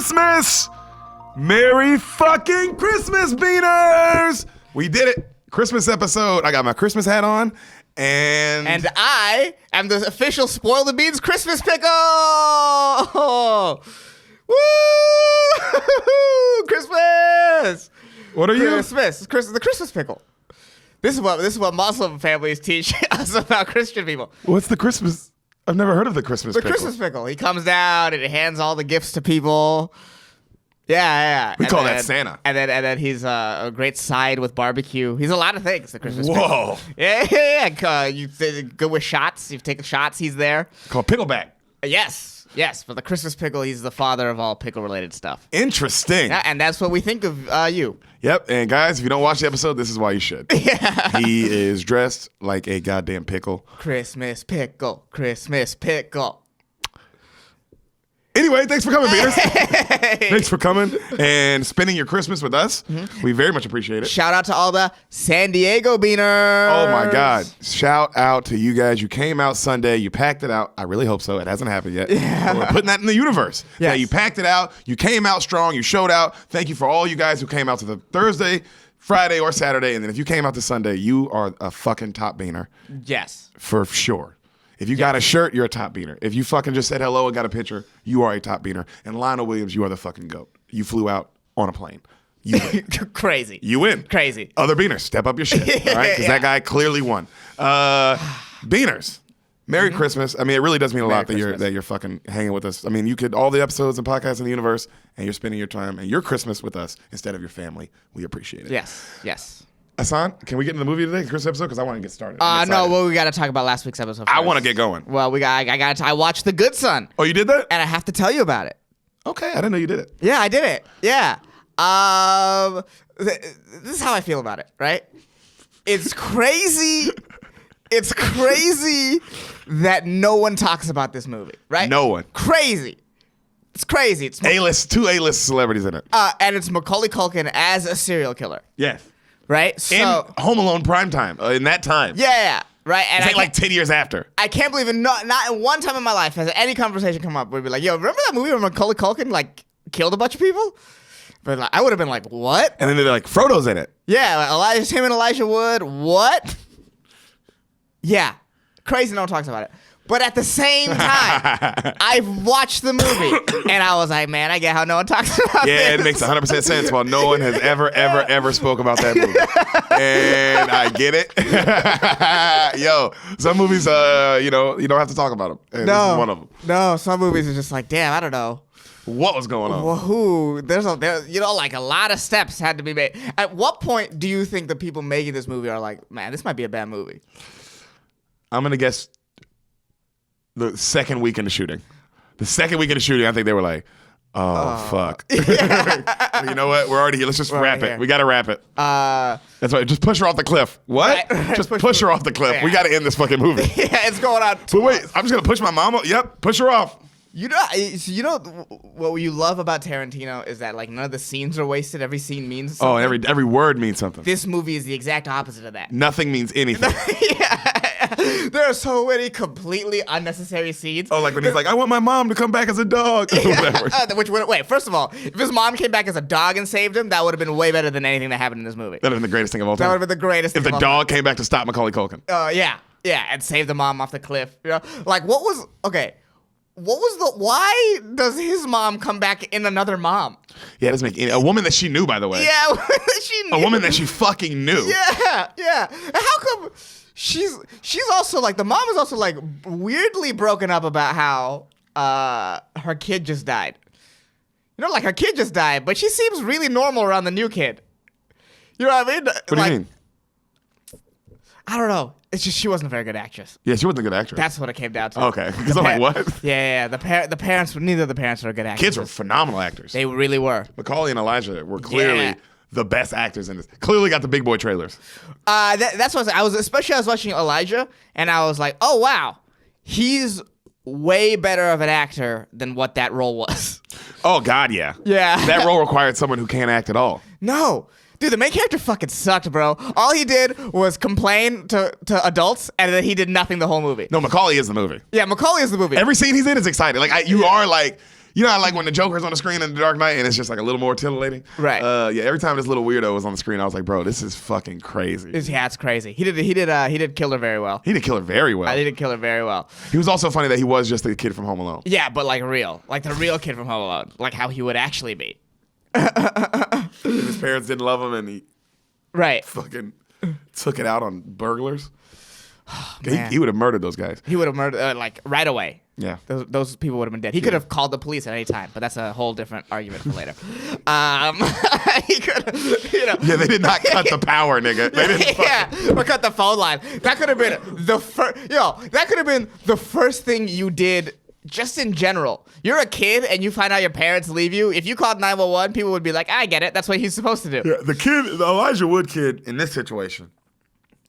Christmas! Merry fucking Christmas, Beaners! We did it. Christmas episode. I got my Christmas hat on. And I am the official Spoil the Beans Christmas pickle! Woo! Christmas! What are you? Christmas. The Christmas pickle. This is what Muslim families teach us about Christian people. What's the Christmas? I've never heard of the Christmas pickle. The Christmas pickle. He comes down and he hands all the gifts to people. Yeah. We call that Santa. And then he's a great side with barbecue. He's a lot of things, the Christmas pickle. Whoa. Yeah. You go with shots. You take shots, he's there. Called pickleback. Yes. But the Christmas pickle, he's the father of all pickle-related stuff. Interesting. Yeah, and that's what we think of you. Yep. And guys, if you don't watch the episode, this is why you should. Yeah. He is dressed like a goddamn pickle. Christmas pickle. Christmas pickle. Anyway, thanks for coming, Beaners. Thanks for coming and spending your Christmas with us. Mm-hmm. We very much appreciate it. Shout out to all the San Diego Beaners. Oh, my God. Shout out to you guys. You came out Sunday. You packed it out. I really hope so. It hasn't happened yet. Yeah. We're putting that in the universe. Yes. Yeah, you packed it out. You came out strong. You showed out. Thank you for all you guys who came out to the Thursday, Friday, or Saturday. And then if you came out to Sunday, you are a fucking top beaner. Yes. For sure. If you got a shirt, you're a top beaner. If you fucking just said hello and got a picture, you are a top beaner. And Lionel Williams, you are the fucking GOAT. You flew out on a plane. You win. Crazy. You win. Crazy. Other beaners, step up your shit, all right? Because that guy clearly won. Beaners, Merry Christmas. I mean, it really does mean a lot that you're fucking hanging with us. I mean, you could all the episodes and podcasts in the universe, and you're spending your time and your Christmas with us instead of your family. We appreciate it. Yes. Hassan, can we get in the movie today, Christmas episode? Because I want to get started. No, well, we got to talk about last week's episode first. I want to get going. Well, I watched The Good Son. Oh, you did that? And I have to tell you about it. Okay, I didn't know you did it. Yeah, I did it. Yeah. This is how I feel about it, right? It's crazy. It's crazy that no one talks about this movie, right? No one. Crazy. It's crazy. It's two A-list celebrities in it. And it's Macaulay Culkin as a serial killer. Yes. Right? So, in Home Alone primetime, in that time. Yeah. Right? And It's like 10 years after. I can't believe it. Not in one time in my life has any conversation come up where we'd be like, yo, remember that movie where Macaulay Culkin, like, killed a bunch of people? But like, I would have been like, what? And then they're like, Frodo's in it. Yeah, him and Elijah Wood. What? Yeah. Crazy no one talks about it. But at the same time, I've watched the movie, and I was like, man, I get how no one talks about this. Yeah, it makes 100% sense. Well, no one has ever spoke about that movie. And I get it. Yo, some movies, you don't have to talk about them. And this is one of them. No, some movies are just like, damn, I don't know. What was going on? Well, there's like a lot of steps had to be made. At what point do you think the people making this movie are like, man, this might be a bad movie? I'm going to guess the second week into shooting. The second week into shooting, I think they were like, fuck. You know what? We're already here. Let's just wrap it. We got to wrap it. That's right. Just push her off the cliff. What? Right. Just push her off the cliff. Yeah. We got to end this fucking movie. Yeah, it's going on. But wait, I'm just going to push my mama. Yep, push her off. You know what you love about Tarantino is that like none of the scenes are wasted. Every scene means something. Oh, every word means something. This movie is the exact opposite of that. Nothing means anything. Yeah. There are so many completely unnecessary scenes. Oh, like when he's like, I want my mom to come back as a dog. Wait, first of all, if his mom came back as a dog and saved him, that would have been way better than anything that happened in this movie. That would have been the greatest thing of all time. That would have been the greatest if thing the dog came back to stop Macaulay Culkin. Yeah, and save the mom off the cliff. You know, like why does his mom come back in another mom? Yeah, it doesn't make any. A woman that she knew, by the way. Yeah, she knew. A woman that she fucking knew. Yeah. And how come she's also like, the mom is also like weirdly broken up about how her kid just died. You know, like her kid just died, but she seems really normal around the new kid. You know what I mean? What do you mean? I don't know. It's just she wasn't a very good actress. Yeah, she wasn't a good actress. That's what it came down to. Okay, because I'm like, what? Yeah. The parents, neither of the parents were good actors. Kids were phenomenal actors. They really were. Macaulay and Elijah were clearly the best actors in this. Clearly got the big boy trailers. That's what I was watching Elijah, and I was like, oh wow, he's way better of an actor than what that role was. Oh God, yeah. Yeah. That role required someone who can't act at all. No. Dude, the main character fucking sucked, bro. All he did was complain to adults, and then he did nothing the whole movie. No, Macaulay is the movie. Yeah, Macaulay is the movie. Every scene he's in is exciting. Like you are like, You know how like when the Joker's on the screen in The Dark Knight and it's just like a little more titillating? Right. Yeah, every time this little weirdo was on the screen, I was like, bro, this is fucking crazy. Yeah, it's crazy. He did Killer very well. He did Killer very well. He did Killer very well. He was also funny that he was just a kid from Home Alone. Yeah, but like real. Like the real kid from Home Alone. Like how he would actually be. His parents didn't love him and he Right. fucking took it out on burglars. Man. He would have murdered those guys. He would have murdered like right away. Yeah. Those people would have been dead. He could have called the police at any time, but that's a whole different argument for later. He could, Yeah, they did not cut the power, nigga. They didn't fucking- or cut the phone line. That could have been the first. That could have been the first thing you did. Just in general, you're a kid and you find out your parents leave you. If you called 911, people would be like, "I get it. That's what he's supposed to do." Yeah, the Elijah Wood kid in this situation,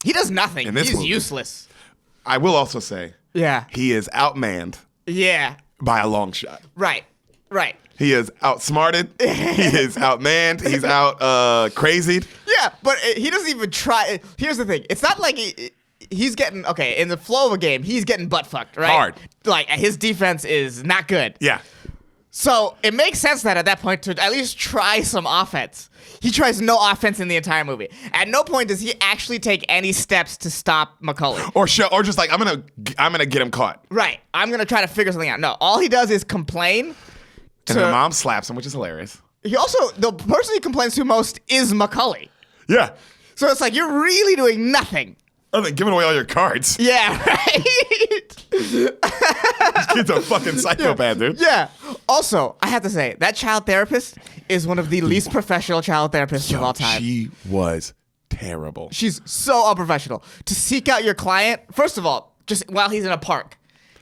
He does nothing. In this He's movie. useless. I will also say, Yeah. he is outmanned Yeah. by a long shot. Right. Right. He is outsmarted. He is outmanned. He's out crazied. Yeah, but he doesn't even try. Here's the thing. It's not like he's getting, okay, in the flow of a game, he's getting butt fucked, right? Hard. Like, his defense is not good. Yeah. So it makes sense that at that point to at least try some offense. He tries no offense in the entire movie. At no point does he actually take any steps to stop Macaulay. Or just like I'm gonna get him caught. Right. I'm going to try to figure something out. No, all he does is complain. And then mom slaps him, which is hilarious. He also, the person he complains to most is Macaulay. Yeah. So it's like, you're really doing nothing. Other than giving away all your cards. Yeah, right? This kid's a fucking psychopath, dude. Yeah. Also, I have to say, that child therapist is one of the least professional child therapists of all time. She was terrible. She's so unprofessional. To seek out your client, first of all, just while he's in a park,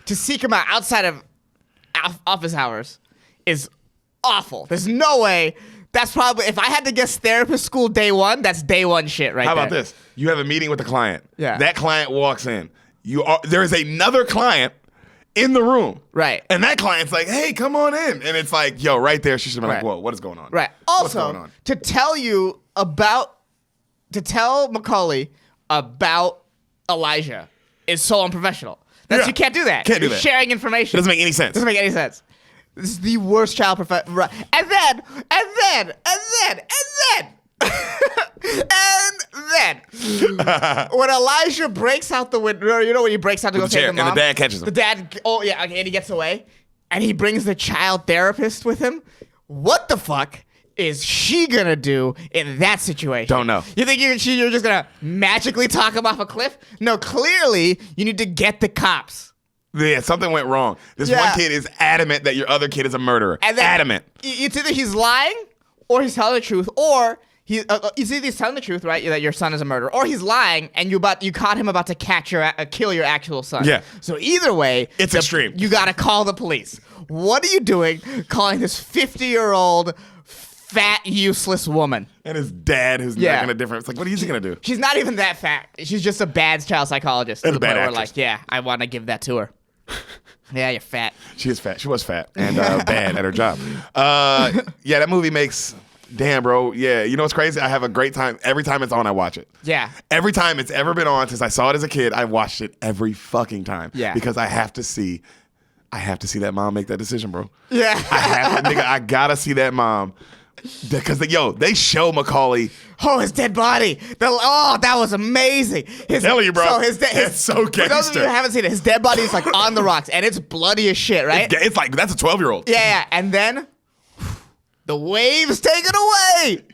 to seek him out outside of office hours is awful. There's no way. That's probably, if I had to guess therapist school day one, that's day one shit right there. How about this? You have a meeting with the client. Yeah. That client walks in. There is another client in the room. Right. And that client's like, hey, come on in. And it's like, yo, right there, she should be like, Right. whoa, what is going on? Right. What's going Also, on? to tell Macaulay about Elijah is so unprofessional. Yeah. You can't do that. Can't do You're that. sharing It information. doesn't make any sense. Doesn't make any sense. This is the worst child profession. Right. And then, when Elijah breaks out the window, you know when he breaks out to go With the save chair, the mom? and the dad catches him. The dad, oh yeah, okay, and he gets away, and he brings the child therapist with him. What the fuck is she gonna do in that situation? Don't know. You think you're just gonna magically talk him off a cliff? No, clearly you need to get the cops. Yeah, something went wrong. This Yeah. one kid is adamant that your other kid is a murderer. And then Adamant. It's either he's lying or he's telling the truth, or it's either he's telling the truth, right, that your son is a murderer, or he's lying and you caught him about to kill your actual son. Yeah. So either way, It's extreme. You gotta call the police. What are you doing calling this 50-year-old fat useless woman? And his dad, who's Yeah. not gonna different. It's like, what is he gonna do? She's not even that fat. She's just a bad child psychologist. And to a the bad point where, actress. like, yeah, I want to give that to her. Yeah, you're fat. She is fat. She was fat and bad at her job. Yeah, that movie makes. Damn, bro. Yeah, you know what's crazy? I have a great time every time it's on. I watch it. Yeah. Every time it's ever been on since I saw it as a kid, I watched it every fucking time. Yeah. Because I have to see that mom make that decision, bro. Yeah. I have to, nigga. I gotta see that mom. Because they show Macaulay. Oh, his dead body. That was amazing. Telling you, bro. So It's so For those of you gangster. who haven't seen it, his dead body is like on the rocks, and it's bloody as shit, right? It's like, that's a 12-year-old. Yeah. And then the waves take it away.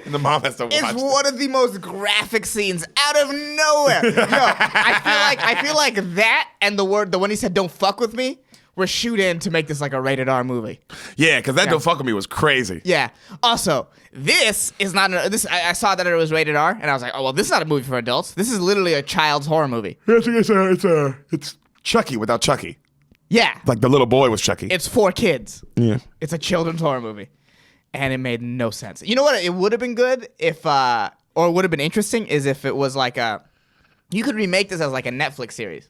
And the mom has to watch It's it. one of the most graphic scenes out of nowhere. Yo, I feel like that and the one he said, "Don't fuck with me," were shoot in to make this like a rated R movie. Yeah, because that Don't Fuck With Me was crazy. Yeah. Also, this is not I saw that it was rated R, and I was like, oh well, this is not a movie for adults. This is literally a child's horror movie. It's Chucky without Chucky. Yeah. Like the little boy was Chucky. It's for kids. Yeah. It's a children's horror movie. And it made no sense. You know what? It would have been good if, or it would have been interesting, is if it was like you could remake this as like a Netflix series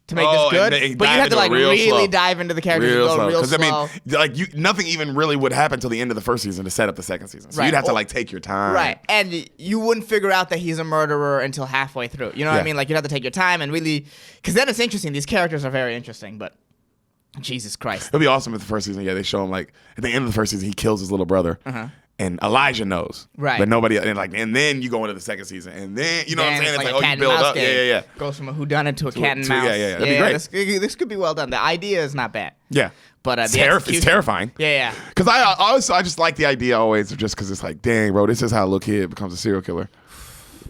to make Oh, this good. and they But you dive have to into it like real really slow. dive into the characters and go real slow. I mean, like nothing even really would happen till the end of the first season to set up the second season. So Right. you'd have to Or- like take your time. Right. And you wouldn't figure out that he's a murderer until halfway through. You know what I Yeah. mean? Like you'd have to take your time and really, because then it's interesting. These characters are very interesting, but Jesus Christ. It'll be awesome if the first season, they show him like at the end of the first season, he kills his little brother. And Elijah knows, right? But nobody, and then you go into the second season, and then you know what I'm saying? It's like, a cat and mouse game. Yeah. Goes from a whodunit to a cat and mouse. Yeah. That'd be great. This could be well done. The idea is not bad. Yeah, but it's terrifying. Yeah. Because I just like the idea always, just because it's like, dang, bro, this is how a little kid becomes a serial killer.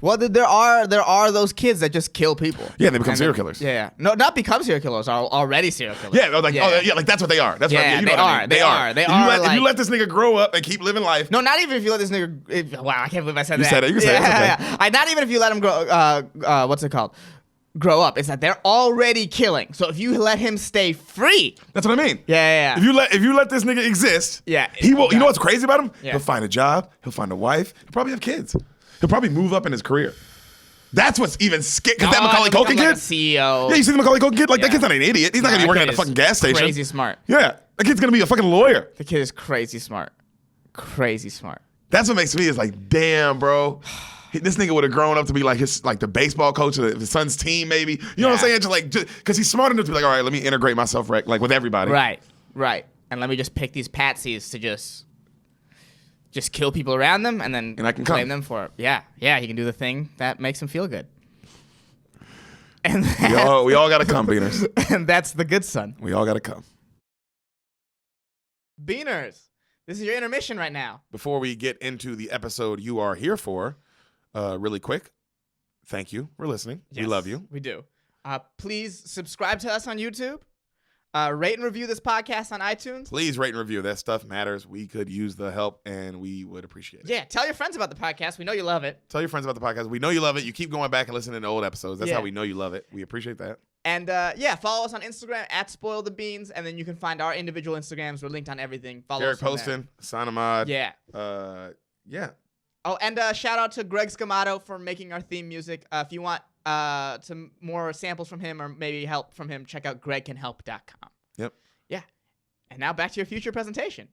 Well, there are those kids that just kill people. Yeah, they become serial killers. Yeah, no, not become serial killers. Are already serial killers. Yeah, like like that's what they are. That's what you know they what I mean. They are. If you let this nigga grow up and keep living life. No, not even if you let this nigga. Wow, I can't believe I said that. You said it. You said it. Yeah. Not even if you let him grow. What's it called? Grow up. It's that they're already killing. So if you let him stay free, that's what I mean. Yeah. If you let this nigga exist, he will. You know what's crazy about him? Yeah. He'll find a job. He'll find a wife. He'll probably have kids. He'll probably move up in his career. That's what's even scary. Because that Macaulay Culkin kid, CEO. Yeah, you see the Macaulay Culkin kid? Like that kid's not an idiot. He's not gonna be working at a fucking gas station. Crazy smart. Yeah, that kid's gonna be a fucking lawyer. The kid is crazy smart. Crazy smart. That's what makes me is like, damn, bro. This nigga would have grown up to be like the baseball coach of his son's team, maybe. You know what I'm saying? Just because he's smart enough to be like, all right, let me integrate myself like with everybody. Right. And let me just pick these patsies to just kill people around them and then I can blame them for it. Yeah, he can do the thing that makes him feel good. And we all gotta come, Beaners. And that's the good son. We all gotta come. Beaners, this is your intermission right now. Before we get into the episode you are here for, really quick, thank you for listening. Yes, we love you. We do. Please subscribe to us on YouTube. Rate and review this podcast on iTunes. Please rate and review. That stuff matters. We could use the help, and we would appreciate it. Yeah, tell your friends about the podcast. We know you love it. Tell your friends about the podcast. We know you love it. You keep going back and listening to old episodes. That's how we know you love it. We appreciate that. And, follow us on Instagram @SpoilTheBeans, and then you can find our individual Instagrams. We're linked on everything. Follow Derek us on Poston, Sanamad. Yeah. Yeah. Oh, and shout out to Greg Scamato for making our theme music. If you want some more samples from him or maybe help from him, check out gregcanhelp.com. Yep. Yeah. And now back to your future presentation.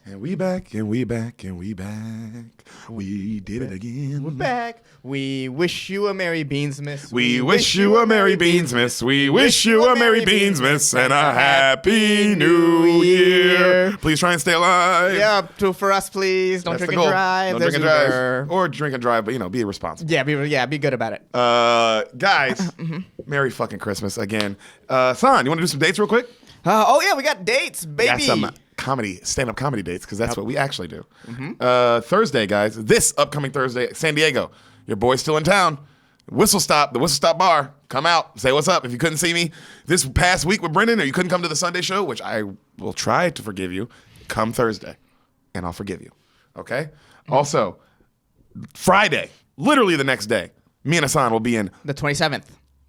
And we back, and we back, and we back. We did it again. We're back. We wish you a Merry Beansmas. We wish you a Merry Beansmas. We wish you a Merry Beansmas and a Happy New Year. Please try and stay alive. Yeah, for us, please. Don't drink and drive. Don't drink and drive. Or drink and drive, but, be responsible. Yeah, be good about it. Guys, Merry fucking Christmas again. San, you want to do some dates real quick? We got dates, baby. We got some stand-up comedy dates, because that's what we actually do. Thursday, guys, this upcoming Thursday, San Diego. Your boy's still in town. The Whistle Stop Bar. Come out, say what's up. If you couldn't see me this past week with Brendan, or you couldn't come to the Sunday show, which I will try to forgive you, come Thursday, and I'll forgive you. Okay? Also, Friday, literally the next day, me and Hassan will be in the 27th.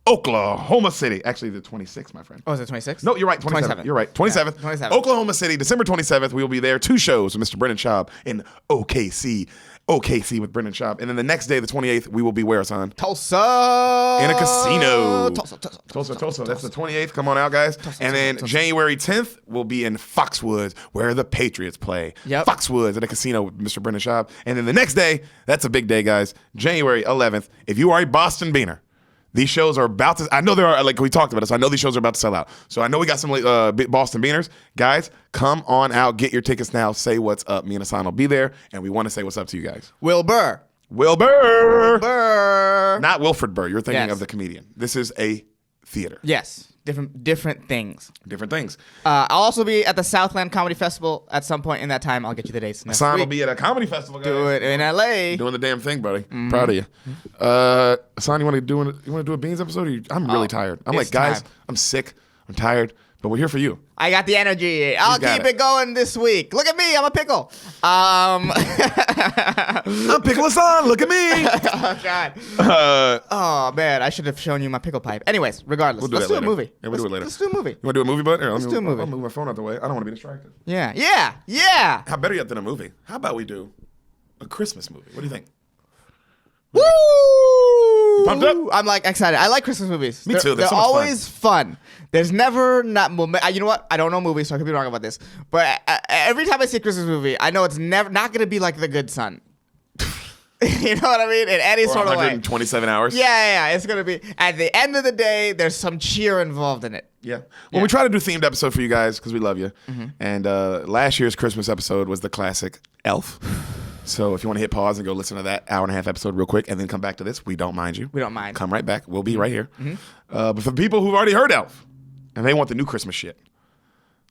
Oklahoma City. Actually, the 26th, my friend. Oh, is it 26th? No, you're right. 27th. You're right. 27th. Yeah, 27th. Oklahoma City, December 27th. We will be there. 2 shows with Mr. Brendan Schaub in OKC. OKC with Brendan Schaub. And then the next day, the 28th, we will be where, son? Tulsa. In a casino. Tulsa. That's the 28th. Come on out, guys. And then January 10th, we'll be in Foxwoods, where the Patriots play. Yep. Foxwoods at a casino with Mr. Brendan Schaub. And then the next day, that's a big day, guys. January 11th. If you are a Boston Beaner, these shows are about to, I know there are, like we talked about it, so I know these shows are about to sell out. So I know we got some Boston Beaners. Guys, come on out. Get your tickets now. Say what's up. Me and Hassan will be there, and we want to say what's up to you guys. Will Burr. Not Wilfred Burr. You're thinking of the comedian. This is a theater. Yes. Different things. Different things. I'll also be at the Southland Comedy Festival at some point in that time. I'll get you the dates next Hassan week. will be at a comedy festival, guys. Do it in LA. Doing the damn thing, buddy. Proud of you. Hassan, you want to do a Beans episode? I'm really tired. I'm like, guys, I'm sick. I'm tired. But we're here for you. I got the energy. I'll keep it going this week. Look at me. I'm a pickle. I'm Pickle Hassan. Look at me. Oh, God. Oh, man. I should have shown you my pickle pipe. Anyways, regardless. Let's do a movie. Yeah, we'll do it later. Let's do a movie. You want to do a movie, bud? Let's do a movie. I'll move my phone out the way. I don't want to be distracted. Yeah. How better yet than a movie? How about we do a Christmas movie? What do you think? Woo! Pumped up? I'm excited. I like Christmas movies. Me too. They're so much always fun. There's never not. You know what? I don't know movies, so I could be wrong about this. But every time I see a Christmas movie, I know it's never not going to be like The Good Son. You know what I mean? In any Or sort of way. 127 hours. Yeah. It's gonna be at the end of the day. There's some cheer involved in it. Yeah. Well, we try to do themed episode for you guys because we love you. And last year's Christmas episode was the classic Elf. So if you want to hit pause and go listen to that hour-and-a-half episode real quick and then come back to this, we don't mind you. We don't mind. Come right back. We'll be right here. But for the people who've already heard Elf and they want the new Christmas shit,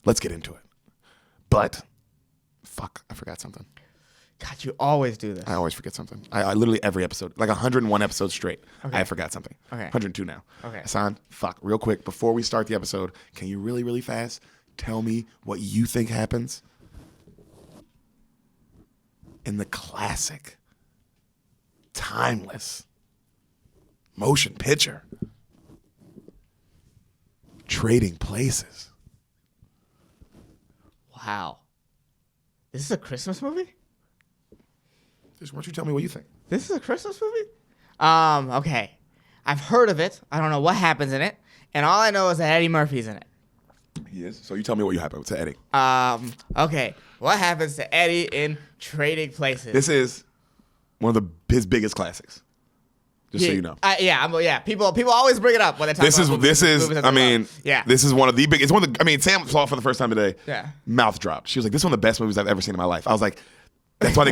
let's get into it. But, fuck, I forgot something. God, you always do this. I always forget something. I literally every episode, like 101 episodes straight, I forgot something. Okay. 102 now. Okay. Hassan, fuck, real quick, before we start the episode, can you really, really fast tell me what you think happens in the classic, timeless motion picture, Trading Places? Wow. This is a Christmas movie? Just why don't you tell me what you think? This is a Christmas movie? Okay. I've heard of it. I don't know what happens in it. And all I know is that Eddie Murphy's in it. He is. So you tell me what you happen to Eddie. Okay. What happens to Eddie in Trading Places? This is one of his biggest classics. Just so you know. Yeah. People always bring it up when they talk about movies that they love. This is one of the big. It's one of the. I mean, Sam saw it for the first time today. Yeah. Mouth dropped. She was like, "This is one of the best movies I've ever seen in my life." I was like, "That's why."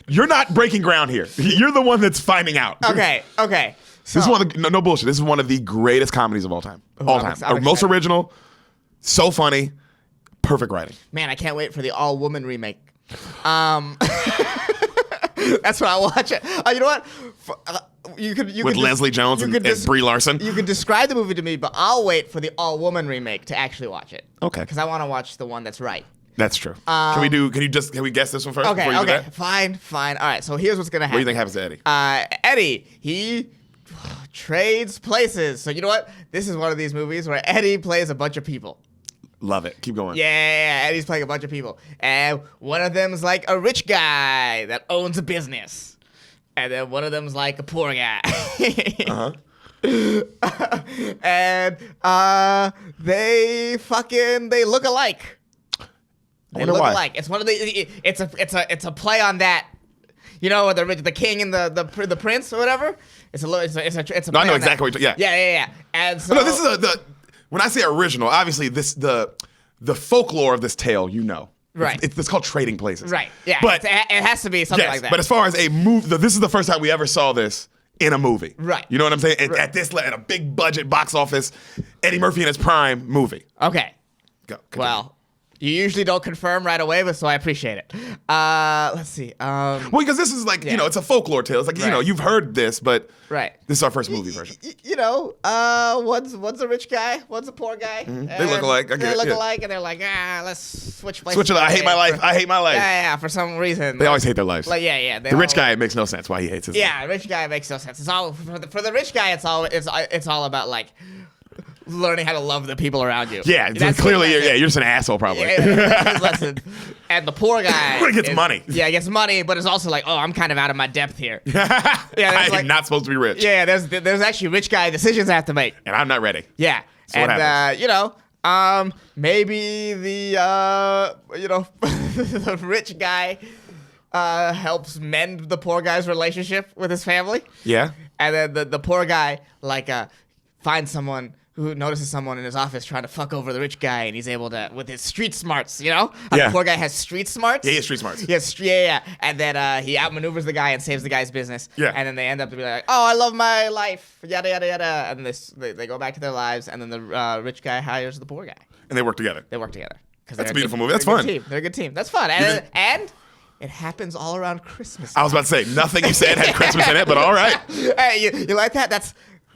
You're not breaking ground here. You're the one that's finding out. Okay. So, This is one of the, no bullshit. This is one of the greatest comedies of all time. I'm Most excited. original, so funny, perfect writing. Man, I can't wait for the all-woman remake. That's what I watch it. You know what? You With Leslie Jones and Brie Larson. You can describe the movie to me, but I'll wait for the all-woman remake to actually watch it. Okay. Because I want to watch the one that's right. That's true. Can we guess this one first? Okay. before you do that? Fine. All right. So here's what's gonna happen. What do you think happens to Eddie? Eddie, he trades places. So you know what? This is one of these movies where Eddie plays a bunch of people. Love it. Keep going. Yeah, Eddie's playing a bunch of people. And one of them's like a rich guy that owns a business. And then one of them's like a poor guy. And they look alike. They look alike. It's one of the it's a play on that. You know, the king and the prince or whatever. It's a play I know on exactly that. what you're. Yeah. And so No, this is when I say original, obviously the folklore of this tale, you know. Right. It's called Trading Places. Right. Yeah. But it has to be something like that. But as far as a movie, this is the first time we ever saw this in a movie. Right. You know what I'm saying? At a big budget box office, Eddie Murphy in his prime movie. Okay. Go. Continue. Well, you usually don't confirm right away, but so I appreciate it. Let's see. Well, because this is like, it's a folklore tale. It's like, Right. you've heard this, but Right. this is our first movie version. One's a rich guy, one's a poor guy. They look alike. I get They it, look yeah. alike, and they're like, let's switch places. Switch it. I hate my life. I hate my life. Yeah, for some reason. They always hate their lives. Yeah. The rich guy, it makes no sense why he hates his life. Yeah, rich guy makes no sense. It's all for the rich guy. It's all about like learning how to love the people around you. Yeah, That's clearly, what- you're just an asshole, probably. Yeah, lesson. And the poor guy He gets money. Yeah, he gets money, but it's also like, oh, I'm kind of out of my depth here. I there's am like- not supposed to be rich. Yeah, there's actually rich guy decisions I have to make. And I'm not ready. Yeah, So what and maybe the the rich guy helps mend the poor guy's relationship with his family. Yeah. And then the poor guy finds someone who notices someone in his office trying to fuck over the rich guy, and he's able to, with his street smarts, How Yeah. the poor guy has street smarts? Yeah, he has street smarts. Yeah. And then he outmaneuvers the guy and saves the guy's business. Yeah. And then they end up to be like, oh, I love my life, yada, yada, yada. And they go back to their lives, and then the rich guy hires the poor guy. And they work together. They work together. That's a beautiful movie. That's fun. They're a good team. That's fun. And it happens all around Christmas. I was about to say, nothing you said had Christmas in it, but all right. Hey, you like that? That's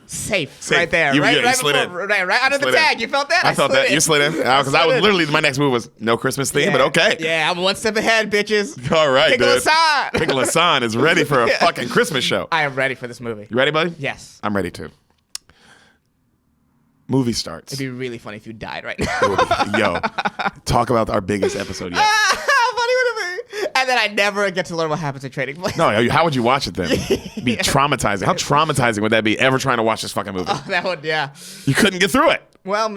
safe right there. You right slid in. Right under the Slid in. tag. You felt that? I felt that. You slid in. Because I was in. literally, my next move was no Christmas theme, but okay. Yeah, I'm one step ahead, bitches. All right, Pickle dude. Hassan. Pickle Hassan is ready for a fucking Christmas show. I am ready for this movie. You ready, buddy? Yes. I'm ready too. Movie starts. It'd be really funny if you died right now. Yo, talk about our biggest episode yet. How funny would it be? And then I never get to learn what happens in Trading Places. No, how would you watch it then? It'd be traumatizing. How traumatizing would that be ever trying to watch this fucking movie? That would, yeah. You couldn't get through it. Well,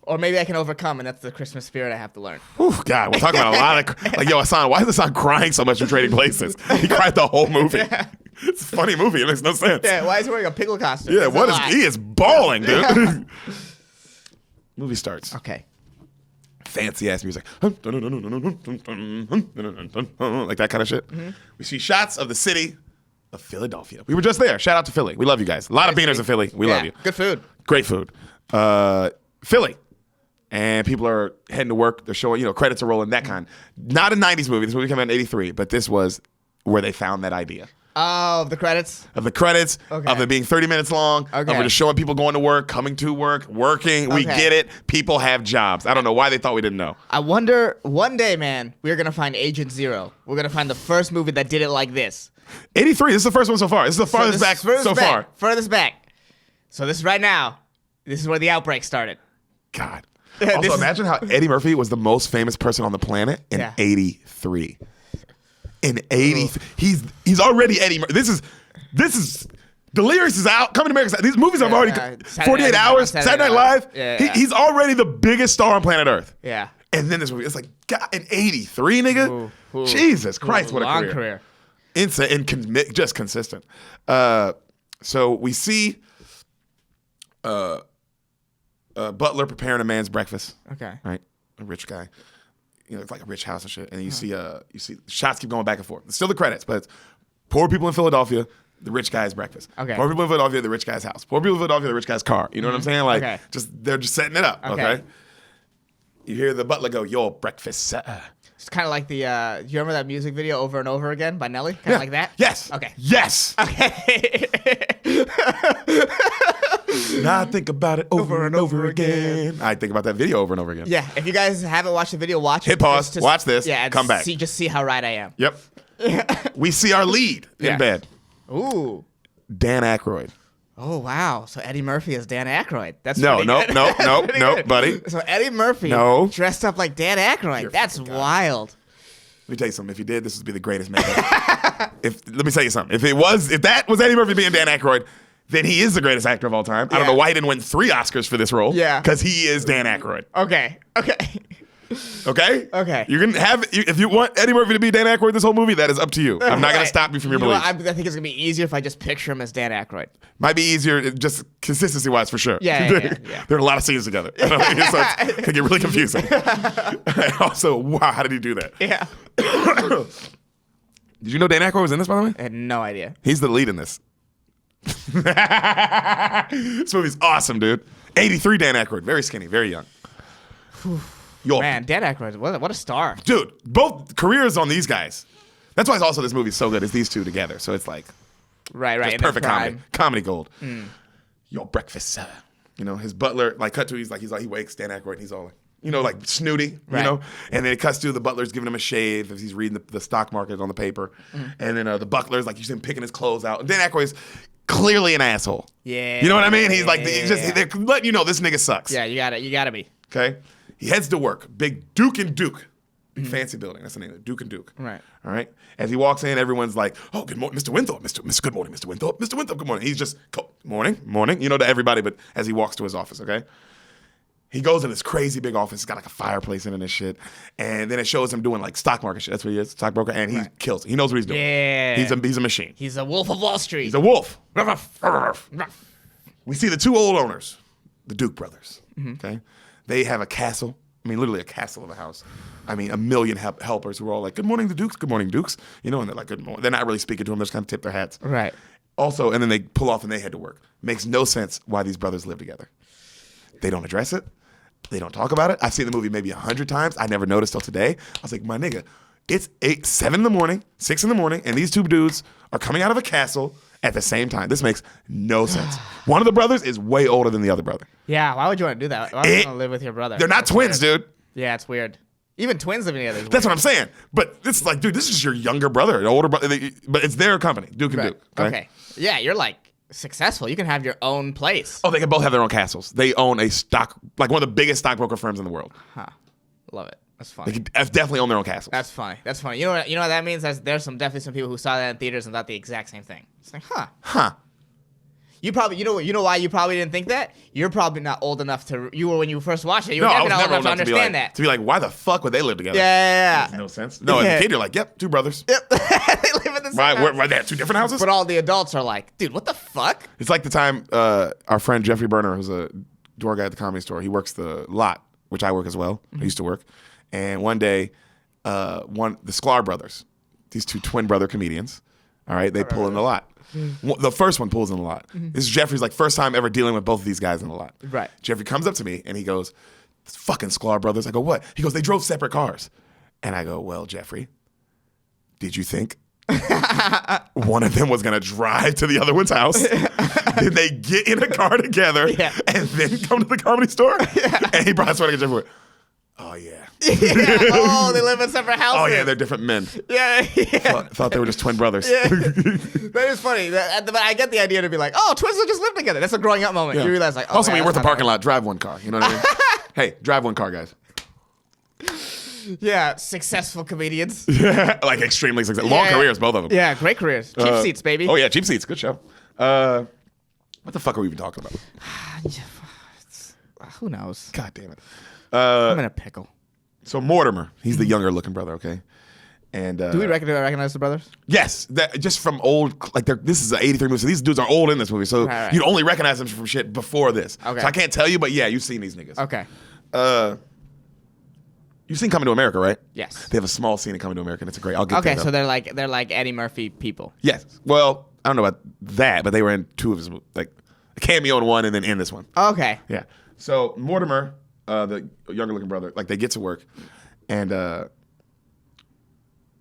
Or maybe I can overcome, and that's the Christmas spirit I have to learn. Whew, God, we're talking about a lot of like, yo, Hassan, why is Hassan crying so much in Trading Places? He cried the whole movie. Yeah. It's a funny movie. It makes no sense. Yeah, why is he wearing a pickle costume? Yeah, It's a what is lie. he is bawling, dude. Movie starts. Okay. Fancy ass music. Like that kind of shit. We see shots of the city of Philadelphia. We were just there. Shout out to Philly. We love you guys. A lot of beaners in Philly. We Yeah, love you. Good food. Great food. Philly. And people are heading to work. They're showing, credits are rolling, that kind. Not a 90s movie. This movie came out in 83, but this was where they found that idea. Oh, the credits? Of the credits, Okay. of it being 30 minutes long, of Okay. it just showing people going to work, coming to work, working. We Okay. get it. People have jobs. I don't know why they thought we didn't know. I wonder, one day, man, we're going to find Agent Zero. We're going to find the first movie that did it like this. 83, this is the first one so far. This is the farthest back so far. Furthest back. So this right now, this is where the outbreak started. God. This Also, is- imagine how Eddie Murphy was the most famous person on the planet in Yeah. 83. In 80, he's already Eddie Murphy. This is Delirious is out. Coming to America. These movies have already Saturday 48 Night- hours. Saturday Saturday Night Night Live. Live. Yeah. He's already the biggest star on planet Earth. Yeah. And then this movie, it's like, God, in 83, nigga. Ooh. Jesus Christ, what a long career. Insane and just consistent. So we see Butler preparing a man's breakfast. Okay. Right, a rich guy. It's like a rich house and shit. And you see shots keep going back and forth. It's still the credits, but it's poor people in Philadelphia, the rich guy's breakfast. Okay. Poor people in Philadelphia, the rich guy's house. Poor people in Philadelphia, the rich guy's car. You know what I'm saying? Like, Okay. they're just setting it up. Okay. You hear the butler go, "Your breakfast, sir." It's kind of like the, you remember that music video Over and Over Again by Nelly? Kind of like that? Yes. Okay. Yes. Okay. Now I think about it over and over again. I think about that video over and over again. Yeah, if you guys haven't watched the video, watch it. Hit pause, Just- watch this, Yeah, and come back. Just see how right I am. Yep. We see our lead in Yeah. bed, Ooh. Dan Aykroyd. Oh, wow. So Eddie Murphy is Dan Aykroyd. That's No, pretty no, good. no, no, Pretty no, good. buddy. So Eddie Murphy No. dressed up like Dan Aykroyd. You're That's fucking God. wild. Let me tell you something. If you did, this would be the greatest man ever. Let me tell you something. If that was Eddie Murphy being Dan Aykroyd, then he is the greatest actor of all time. I don't Yeah. know why he didn't win 3 Oscars for this role. Yeah. Because he is Dan Aykroyd. Okay. Okay. Okay? Okay. You can if you want Eddie Murphy to be Dan Aykroyd this whole movie, that is up to you. I'm not going to Right. stop you from your know what? beliefs. I think it's going to be easier if I just picture him as Dan Aykroyd. Might be easier, just consistency wise, for sure. Yeah, yeah. There are a lot of scenes together. So it can get really confusing. And also, wow, how did he do that? Yeah. Did you know Dan Aykroyd was in this, by the way? I had no idea. He's the lead in this. This movie's awesome, dude. 83 Dan Aykroyd, very skinny, very young. Yo, Man, Dan Aykroyd, what a star. dude, both careers on these guys. That's why also this movie's so good. Is these two together? So it's like Right, just in their perfect prime. comedy gold. Your breakfast, sir. His butler like cut to he's like he wakes Dan Aykroyd and he's all like like snooty, Right. and then it cuts to the butler's giving him a shave as he's reading the stock market on the paper, and then the butler's like you see him picking his clothes out, and Dan Aykroyd's clearly an asshole. Yeah. You know what I mean? He's like Yeah. they're letting you know this nigga sucks. Yeah, you got to be. Okay. He heads to work. Big Duke and Duke. Big fancy building. That's the name of it. Duke and Duke. Right. All right. As he walks in, everyone's like, "Oh, good morning, Mr. Winthrop. Mr. Good morning, Mr. Winthrop. Mr. Winthrop, good morning." He's just, morning, to everybody, but as he walks to his office, okay? He goes in this crazy big office. It's got like a fireplace in it and shit. And then it shows him doing like stock market shit. That's what he is, stockbroker. And he kills it. He knows what he's doing. Yeah. He's a machine. He's a wolf of Wall Street. He's a wolf. We see the 2 old owners, the Duke brothers. Okay, they have a castle. I mean, literally a castle of a house. I mean, a million helpers who are all like, "Good morning, the Dukes. Good morning, Dukes." And they're like, "Good morning." They're not really speaking to him. They're just kind of tip their hats. Right. Also, and then they pull off and they head to work. Makes no sense why these brothers live together. They don't address it. They don't talk about it. I've seen the movie maybe 100 times. I never noticed till today. I was like, my nigga, it's 7 in the morning, 6 in the morning, and these 2 dudes are coming out of a castle at the same time. This makes no sense. One of the brothers is way older than the other brother. Yeah, why would you want to do that? Why would you want to live with your brother? They're not That's twins, weird. dude. Yeah, it's weird. Even twins living together is That's weird. what I'm saying. But it's like, dude, this is your younger brother, an older brother. But it's their company, Duke and Right. Duke. Okay. Yeah, you're like successful. You can have your own place. Oh, they can both have their own castles. They own a one of the biggest stockbroker firms in the world. Huh. Love it. That's They funny. can definitely own their own castles. That's funny. That's funny. You know what that means? There's definitely some people who saw that in theaters and thought the exact same thing. It's like, huh. Huh. You know why you probably didn't think that? You're probably not old enough to. You were when you first watched it. You were I definitely was not old never enough to old enough understand that. to be like, why the fuck would they live together? Yeah. Makes no sense. No, as a kid, you're like, yep, two brothers. Yep. They live in the same Right, house. why they have two different houses? But all the adults are like, dude, what the fuck? It's like the time our friend Jeffrey Berner, who's a door guy at the Comedy Store, he works the lot, which I work as well. I used to work. And one day, the Sklar brothers, these two twin brother comedians, all right, they pull in the lot. The first one pulls in the lot. This is Jeffrey's like first time ever dealing with both of these guys in the lot. Right. Jeffrey comes up to me and he goes, fucking Sklar brothers. I go, what? He goes, they drove separate cars. And I go, well, Jeffrey, did you think one of them was going to drive to the other one's house? Did they get in a car together and then come to the Comedy Store? And he brought sweater to Jeffrey. Oh, yeah. Oh, they live in separate houses. Oh, yeah, they're different men. Yeah. Thought they were just twin brothers. Yeah. That is funny. But I get the idea to be like, oh, twins will just live together. That's a growing up moment. Yeah. You realize like, oh, also, yeah, when you're worth a that's not parking lot, drive one car. You know what I mean? Hey, drive one car, guys. Yeah, successful comedians. Like extremely successful. Long careers, both of them. Yeah, great careers. Cheap seats, baby. Oh, yeah, Cheap Seats. Good show. What the fuck are we even talking about? Who knows? God damn it. I'm in a pickle. So Mortimer, he's the younger looking brother, okay? And Do we recognize the brothers? yes, that just from old, like this is an 83 movie, so these dudes are old in this movie, so Right. you'd only recognize them from shit before this. Okay. So I can't tell you, but yeah, you've seen these niggas. Okay. You've seen Coming to America, right? Yes. They have a small scene in Coming to America, and it's a great. I'll get Okay, there, so though. they're like Eddie Murphy people. Yes. Well, I don't know about that, but they were in two of his, like a cameo in one, and then in this one. Okay. Yeah. So Mortimer, the younger looking brother, like they get to work, and they're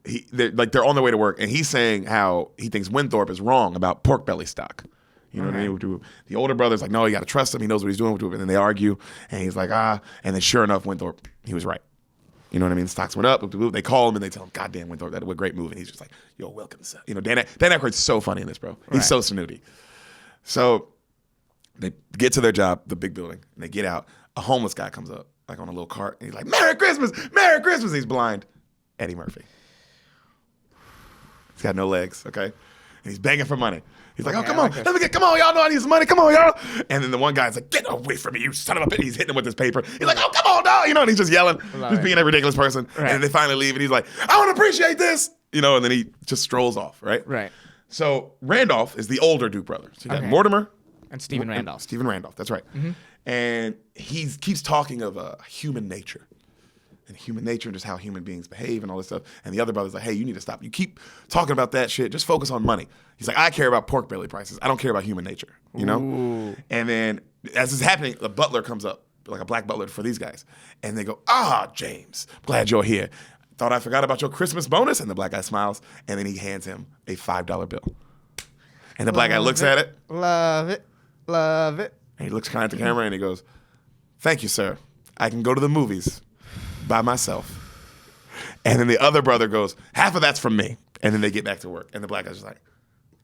on their way to work, and he's saying how he thinks Winthorpe is wrong about pork belly stock. You know what I mean? The older brother's like, no, you got to trust him. He knows what he's doing. And then they argue, and he's like, and then sure enough, Winthorpe, he was right. You know what I mean? Stocks went up. They call him and they tell him, God damn, Winthorpe, that was a great move. And he's just like, yo, welcome to you know, Dan Aykroyd's so funny in this, bro. He's so snooty. So they get to their job, the big building, and they get out. A homeless guy comes up, like on a little cart, and he's like, Merry Christmas, Merry Christmas. He's blind. Eddie Murphy. He's got no legs, okay? And he's begging for money. He's like, oh, come on, come on, y'all know I need some money, come on, y'all. And then the one guy's like, get away from me, you son of a bitch. He's hitting him with his paper. He's like, oh, come on, dog. You know, and he's just yelling, just being a ridiculous person. Right. And then they finally leave, and he's like, I want to appreciate this. You know, and then he just strolls off, right? Right. So Randolph is the older Duke brother. So you got Okay. Mortimer. And Stephen Randolph. Stephen Randolph, that's right. And he keeps talking of human nature. And human nature and just how human beings behave and all this stuff. And the other brother's like, hey, you need to stop. You keep talking about that shit. Just focus on money. He's like, I care about pork belly prices. I don't care about human nature, you know? Ooh. And then as this is happening, the butler comes up, like a black butler for these guys. And they go, James, glad you're here. Thought I forgot about your Christmas bonus? And the black guy smiles. And then he hands him a $5 bill. And the black guy looks at it. Love it. Love it. And he looks kind of at the camera and he goes, thank you, sir. I can go to the movies by myself. And then the other brother goes, half of that's from me. And then they get back to work. And the black guy's just like,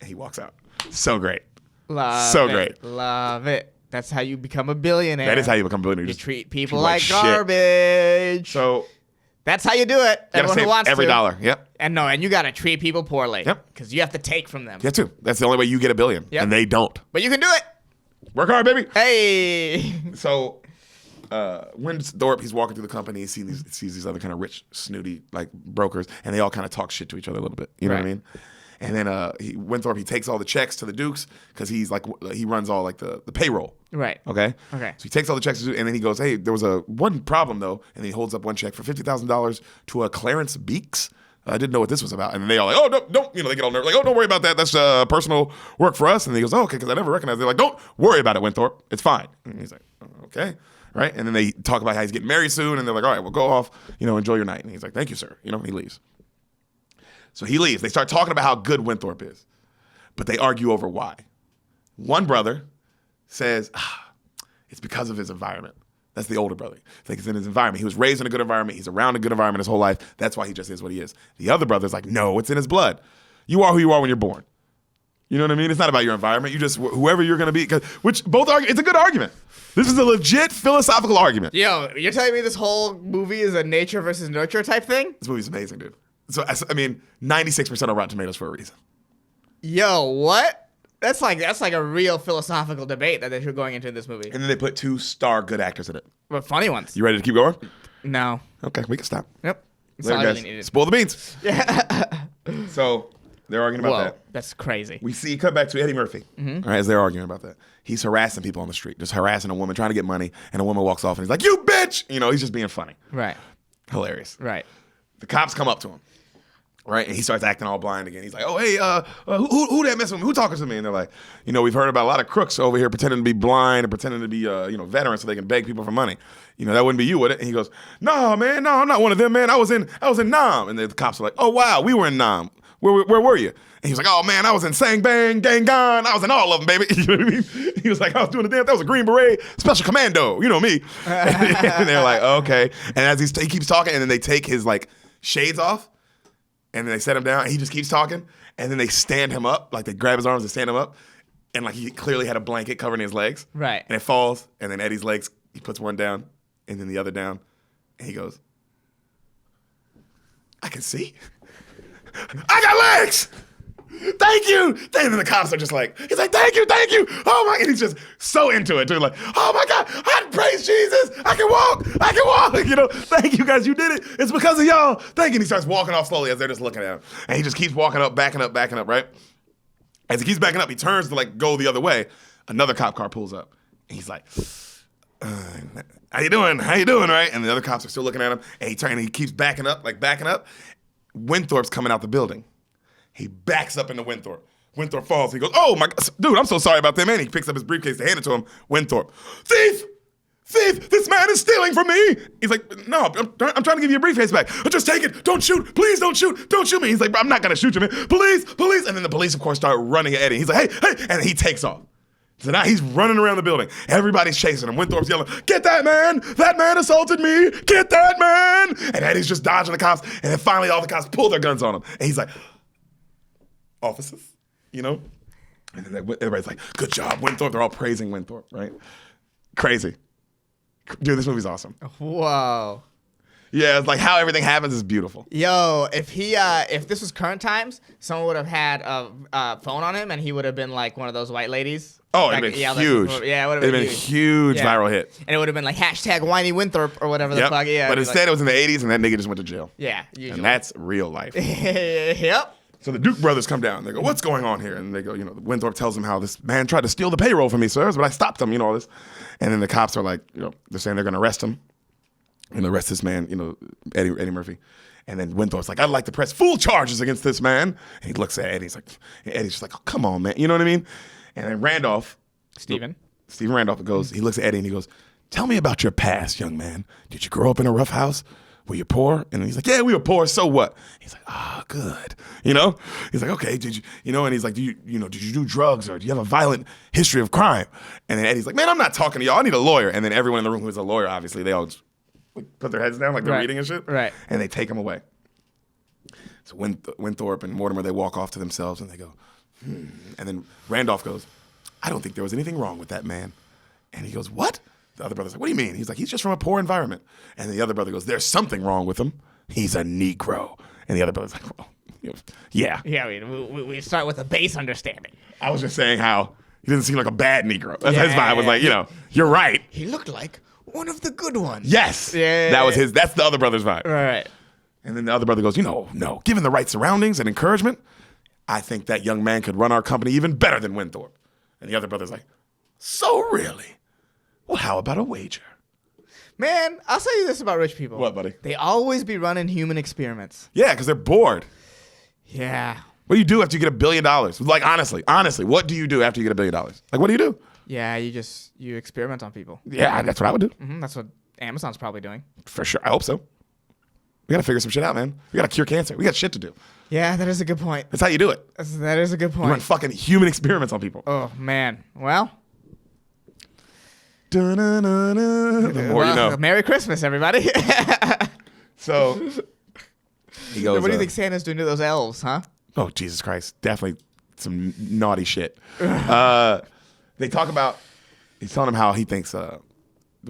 and he walks out. So great. Love So it. great. Love it. That's how you become a billionaire. That is how you become a billionaire. You Just treat people treat like shit. garbage. So That's how you do it. you gotta Everyone who save wants every to. dollar. Yep. And you gotta treat people poorly. Yep. Because you have to take from them. Yeah, too. That's the only way you get $1 billion. Yep. And they don't. But you can do it. Work hard, baby. Hey. So Winthorpe, he's walking through the company, he sees these other kind of rich, snooty like brokers, and they all kind of talk shit to each other a little bit. You know what I Right. mean? And then Winthorpe, he takes all the checks to the Dukes because he's like he runs all like the payroll. Right. Okay. Okay. So he takes all the checks, and then he goes, "Hey, there was one problem though," and he holds up one check for $50,000 to a Clarence Beeks. I didn't know what this was about, and they all like, "Oh, don't," you know, they get all nervous, like, "Oh, don't worry about that. That's personal work for us." And he goes, "Oh, okay," because I never recognized. They're like, "Don't worry about it, Winthorpe. It's fine." And he's like, "Oh, "Okay." Right. And then they talk about how he's getting married soon, and they're like, "All right, well, go off. You know, enjoy your night." And he's like, "Thank you, sir." You know, and he leaves. So he leaves. They start talking about how good Winthorpe is, but they argue over why. One brother says, it's because of his environment. That's the older brother. It's like it's in his environment. He was raised in a good environment. He's around a good environment his whole life. That's why he just is what he is. The other brother's like, no, it's in his blood. You are who you are when you're born. You know what I mean? It's not about your environment. You just, whoever you're going to be, which both argue, it's a good argument. This is a legit philosophical argument. Yo, you're telling me this whole movie is a nature versus nurture type thing? This movie's amazing, dude. So, I mean, 96% on Rotten Tomatoes for a reason. Yo, what? That's like a real philosophical debate that they're going into in this movie. And then they put 2 star good actors in it. But funny ones. You ready to keep going? No. Okay, we can stop. Yep. That's Later, all I guys. really needed. Spoil the beans. Yeah. So they're arguing about Whoa, that. that's crazy. We see cut back to Eddie Murphy, all right, as they're arguing about that. He's harassing people on the street, just harassing a woman, trying to get money, and a woman walks off and he's like, "You bitch!" You know, he's just being funny. Right. Hilarious. Right. The cops come up to him, right, and he starts acting all blind again. He's like, "Oh, hey, who that messing with me? Who talking to me?" And they're like, "You know, we've heard about a lot of crooks over here pretending to be blind and pretending to be, veterans so they can beg people for money. You know, that wouldn't be you, would it?" And he goes, "No, man, no, I'm not one of them, man. I was in Nam." And the cops are like, "Oh, wow, we were in Nam. Where were you?" And he was like, "Oh, man, I was in Sang Bang, Gang Gon. I was in all of them, baby." You know what I mean? He was like, "I was doing the damn, that was a Green Beret, Special Commando. You know me." And they're like, "Okay." And as he keeps talking, and then they take his, like, shades off, and then they set him down, and he just keeps talking, and then they stand him up, like they grab his arms and stand him up, and like he clearly had a blanket covering his legs. Right. And it falls, and then Eddie's legs, he puts one down, and then the other down, and he goes, "I can see. I got legs! Thank you!" And then the cops are just like, he's like, thank you. Oh my, and he's just so into it. They're like, "Oh my God, I praise Jesus. I can walk. You know, thank you guys, you did it. It's because of y'all. Thank you." And he starts walking off slowly as they're just looking at him. And he just keeps walking up, backing up, right? As he keeps backing up, he turns to like go the other way. Another cop car pulls up. And he's like, how you doing, right? And the other cops are still looking at him. And he keeps backing up. Winthorpe's coming out the building. He backs up into Winthorpe. Winthorpe falls. He goes, "Oh my God, dude, I'm so sorry about that, man." He picks up his briefcase to hand it to him. Winthorpe, thief, this man is stealing from me. He's like, "No, I'm trying to give you your briefcase back. Just take it. Don't shoot. Please don't shoot. Don't shoot me." He's like, "I'm not going to shoot you, man. Police. And then the police, of course, start running at Eddie. He's like, hey, and he takes off. So now he's running around the building. Everybody's chasing him. Winthorpe's yelling, "Get that man! That man assaulted me! Get that man!" And Eddie's just dodging the cops. And then finally all the cops pull their guns on him. And he's like, "Officers," you know? And then everybody's like, "Good job, Winthorpe." They're all praising Winthorpe, right? Crazy. Dude, this movie's awesome. Whoa. Yeah, it's like how everything happens is beautiful. Yo, if this was current times, someone would have had a phone on him and he would have been like one of those white ladies. Oh, like, it'd been huge. Yeah, it would have It'd been been huge Yeah. viral hit. And it would have been like hashtag Whiny Winthorpe or whatever the Yep. fuck. Yeah. But it'd be instead it was in the 80s and that nigga just went to jail. yeah, usually. And that's real life. Yep. So the Duke brothers come down. They go, "What's going on here?" And they go, Winthorpe tells them how this man tried to steal the payroll from me, sirs, but I stopped him, all this. And then the cops are like, they're saying they're going to arrest him. And arrest this man, Eddie Murphy. And then Winthorpe's like, "I'd like to press full charges against this man." And he looks at Eddie. Eddie's just like, "Oh, come on, man." You know what I mean? And then Stephen Randolph he looks at Eddie and he goes, "Tell me about your past, young man. Did you grow up in a rough house? Were you poor?" And he's like, "Yeah, we were poor. So what?" He's like, "Good." He's like, "Okay, did you, and he's like, did you do drugs or do you have a violent history of crime?" And then Eddie's like, "Man, I'm not talking to y'all. I need a lawyer." And then everyone in the room who's a lawyer, obviously, they all just put their heads down like they're reading and shit. Right. And they take him away. So Winthorpe and Mortimer, they walk off to themselves and they go, And then Randolph goes, "I don't think there was anything wrong with that man." And he goes, "What?" The other brother's like, "What do you mean?" He's like, "He's just from a poor environment." And the other brother goes, "There's something wrong with him. He's a Negro." And the other brother's like, "Well, yeah." Yeah, we start with a base understanding. I was just saying how he doesn't seem like a bad Negro. That's Yeah, his vibe. Was like, you're right. He looked like one of the good ones. Yes. Yeah. That's the other brother's vibe. Right. And then the other brother goes, "No, given the right surroundings and encouragement, I think that young man could run our company even better than Winthorpe." And the other brother's like, "So really? Well, how about a wager?" Man, I'll tell you this about rich people. What, buddy? They always be running human experiments. Yeah, because they're bored. Yeah. What do you do after you get $1 billion? Like, honestly, what do you do after you get $1 billion? Like, what do you do? Yeah, you experiment on people. Yeah, that's what I would do. That's what Amazon's probably doing. For sure. I hope so. We got to figure some shit out, man. We got to cure cancer. We got shit to do. Yeah, that is a good point. That's how you do it. That is a good You run point. fucking human experiments on people. Oh, man. Well, The more you know. Merry Christmas, everybody. So he goes, What do you think Santa's doing to those elves, huh? oh, Jesus Christ. Definitely some naughty shit. They talk about, he's telling him how he thinks, the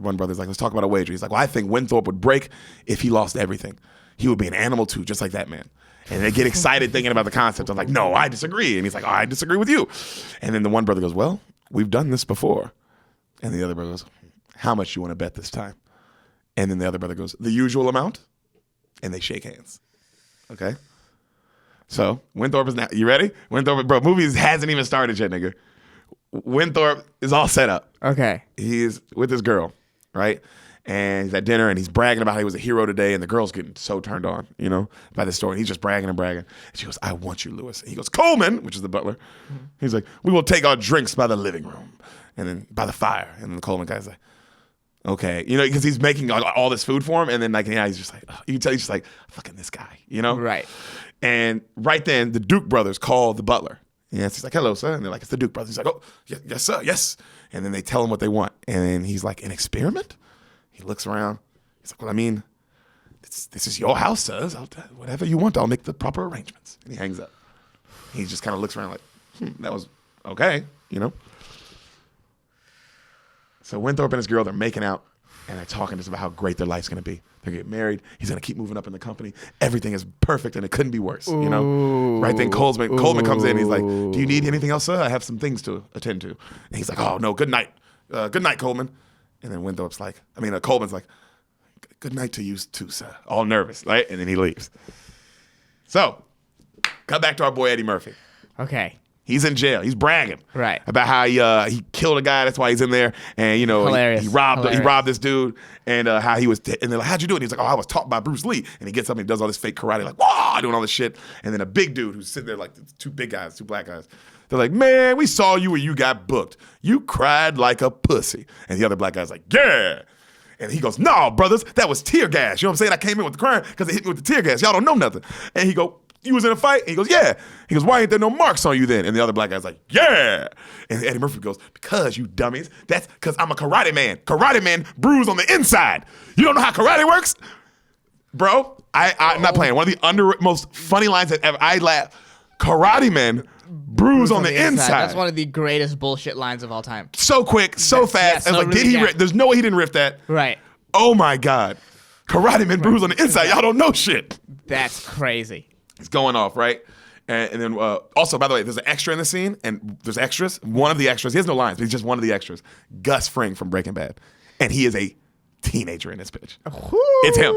one brother's like, "Let's talk about a wager." He's like, "Well, I think Winthorpe would break if he lost everything. He would be an animal too, just like that man." And they get excited thinking about the concept. I'm like, no, I disagree. And he's like, oh, I disagree with you. And then the one brother goes, well, we've done this before. And the other brother goes, how much you want to bet this time? And then the other brother goes, the usual amount? And they shake hands. Okay? So, Winthorpe is now, you ready? Winthorpe, bro, movies hasn't even started yet, nigga. Winthorpe is all set up. Okay. He's with his girl, right? And he's at dinner and he's bragging about how he was a hero today, and the girl's getting so turned on, by this story. He's just bragging and bragging. And she goes, I want you, Lewis. And he goes, Coleman, which is the butler. Mm-hmm. He's like, we will take our drinks by the living room and then by the fire. And then the Coleman guy's like, okay. Because he's making all this food for him. And then he's just like, you can tell he's just like, fucking this guy, Right. And right then, the Duke brothers call the butler. And he's like, hello, sir. And they're like, it's the Duke brothers. He's like, oh, yes, sir, yes. And then they tell him what they want. And then he's like, an experiment? He looks around. He's like, well, I mean, this is your house, sir. Whatever you want, I'll make the proper arrangements. And he hangs up. He just kind of looks around like, that was okay, So Winthorpe and his girl, they're making out, and they're talking just about how great their life's going to be. They're getting married. He's going to keep moving up in the company. Everything is perfect, and it couldn't be worse, Right then, Coleman comes in. He's like, do you need anything else, sir? I have some things to attend to. And he's like, oh, no, good night. Good night, Coleman. And then Winthorpe's like, Coleman's like, good night to you too, sir. All nervous, right? And then he leaves. So, cut back to our boy Eddie Murphy. Okay. He's in jail. He's bragging, right, about how he killed a guy. That's why he's in there. And Hilarious. he robbed this dude. And how he was. And they're like, how'd you do it? And he's like, oh, I was taught by Bruce Lee. And he gets up and he does all this fake karate, like, whoa, doing all this shit. And then a big dude who's sitting there, like two black guys. They're like, man, we saw you when you got booked. You cried like a pussy. And the other black guy's like, yeah. And he goes, no, brothers, that was tear gas. You know what I'm saying? I came in with the crime because they hit me with the tear gas. Y'all don't know nothing. And he go, you was in a fight? And he goes, yeah. He goes, why ain't there no marks on you then? And the other black guy's like, yeah. And Eddie Murphy goes, because you dummies. That's because I'm a karate man. Karate man bruise on the inside. You don't know how karate works? Bro, I'm not playing. One of the most funny lines that ever. I laugh. Karate man bruise on the inside. That's one of the greatest bullshit lines of all time. So quick, so fast. I was like, really, did he there's no way he didn't riff that. Right. Oh my God. Karate man bruise on the inside. Y'all don't know shit. That's crazy. It's going off, right? And then also, by the way, there's an extra in the scene, and there's extras. One of the extras, he has no lines, but he's just one of the extras. Gus Fring from Breaking Bad. And he is a teenager in this bitch. It's him.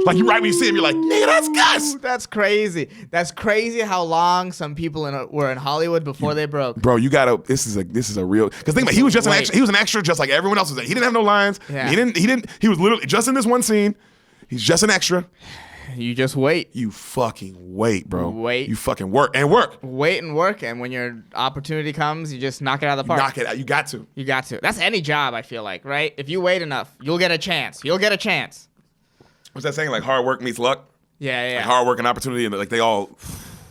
Like, you right when you see him, you're like, nigga, that's Gus. That's crazy. That's crazy how long some people were in Hollywood before they broke. Bro, you gotta. This is a real. Because think about it, he was just an extra. He was an extra, just like everyone else was. He didn't have no lines. Yeah. He was literally just in this one scene. He's just an extra. You just wait. You fucking wait, bro. Wait. You fucking work and work. Wait and work, and when your opportunity comes, you just knock it out of the park. Knock it out. You got to. You got to. That's any job, I feel like, right? If you wait enough, you'll get a chance. You'll get a chance. What's that saying? Like hard work meets luck? Yeah. Like hard work and opportunity, and like they all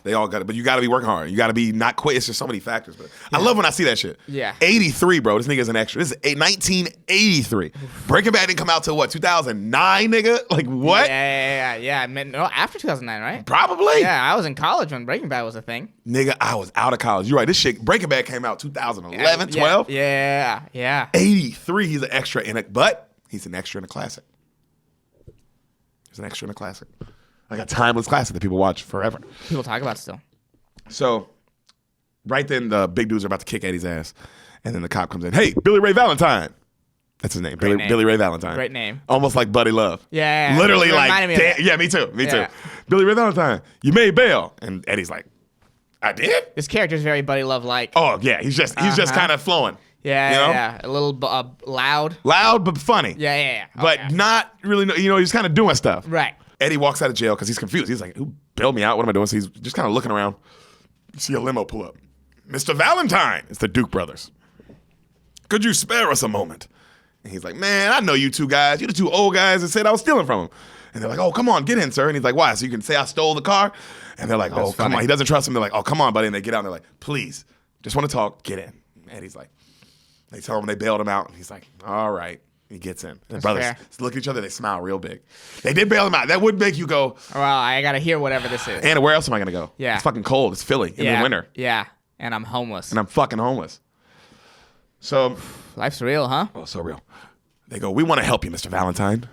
got it. But you got to be working hard. You got to be not quit. It's just so many factors. But I love when I see that shit. Yeah. 83, bro. This nigga's an extra. This is 1983. Breaking Bad didn't come out till what? 2009, nigga? Like what? Yeah. I mean, no, after 2009, right? Probably. Yeah, I was in college when Breaking Bad was a thing. Nigga, I was out of college. You're right. This shit, Breaking Bad came out 2011, 12. Yeah. 83, he's an extra in it, but he's an extra in a classic. He's an extra in a classic. Like a timeless classic that people watch forever. People talk about still. So, right then, the big dudes are about to kick Eddie's ass. And then the cop comes in. Hey, Billy Ray Valentine. That's his name. Billy Ray Valentine. Great name. Almost like Buddy Love. Yeah. Literally like, yeah, me too. Billy Ray Valentine, you made bail. And Eddie's like, I did? This character's very Buddy Love-like. Oh, yeah. He's just kind of flowing. Yeah. A little loud. Loud, but funny. Yeah. But not really, he's kind of doing stuff. Right. Eddie walks out of jail because he's confused. He's like, who bailed me out? What am I doing? So he's just kind of looking around. You see a limo pull up. Mr. Valentine. It's the Duke brothers. Could you spare us a moment? And he's like, man, I know you two guys. You're the two old guys that said I was stealing from him. And they're like, oh, come on, get in, sir. And he's like, why? So you can say I stole the car? And they're like, oh, come on. He doesn't trust him. They're like, oh, come on, buddy. And they get out and they're like, please, just want to talk. Get in. And he's like, they tell him they bailed him out. And he's like, all right. He gets in. And the brothers look at each other. They smile real big. They did bail him out. That would make you go, well, I got to hear whatever this is. And where else am I going to go? Yeah. It's fucking cold. It's Philly in the winter. Yeah. And I'm homeless. And I'm fucking homeless. So. Life's real, huh? Oh, so real. They go, we want to help you, Mr. Valentine.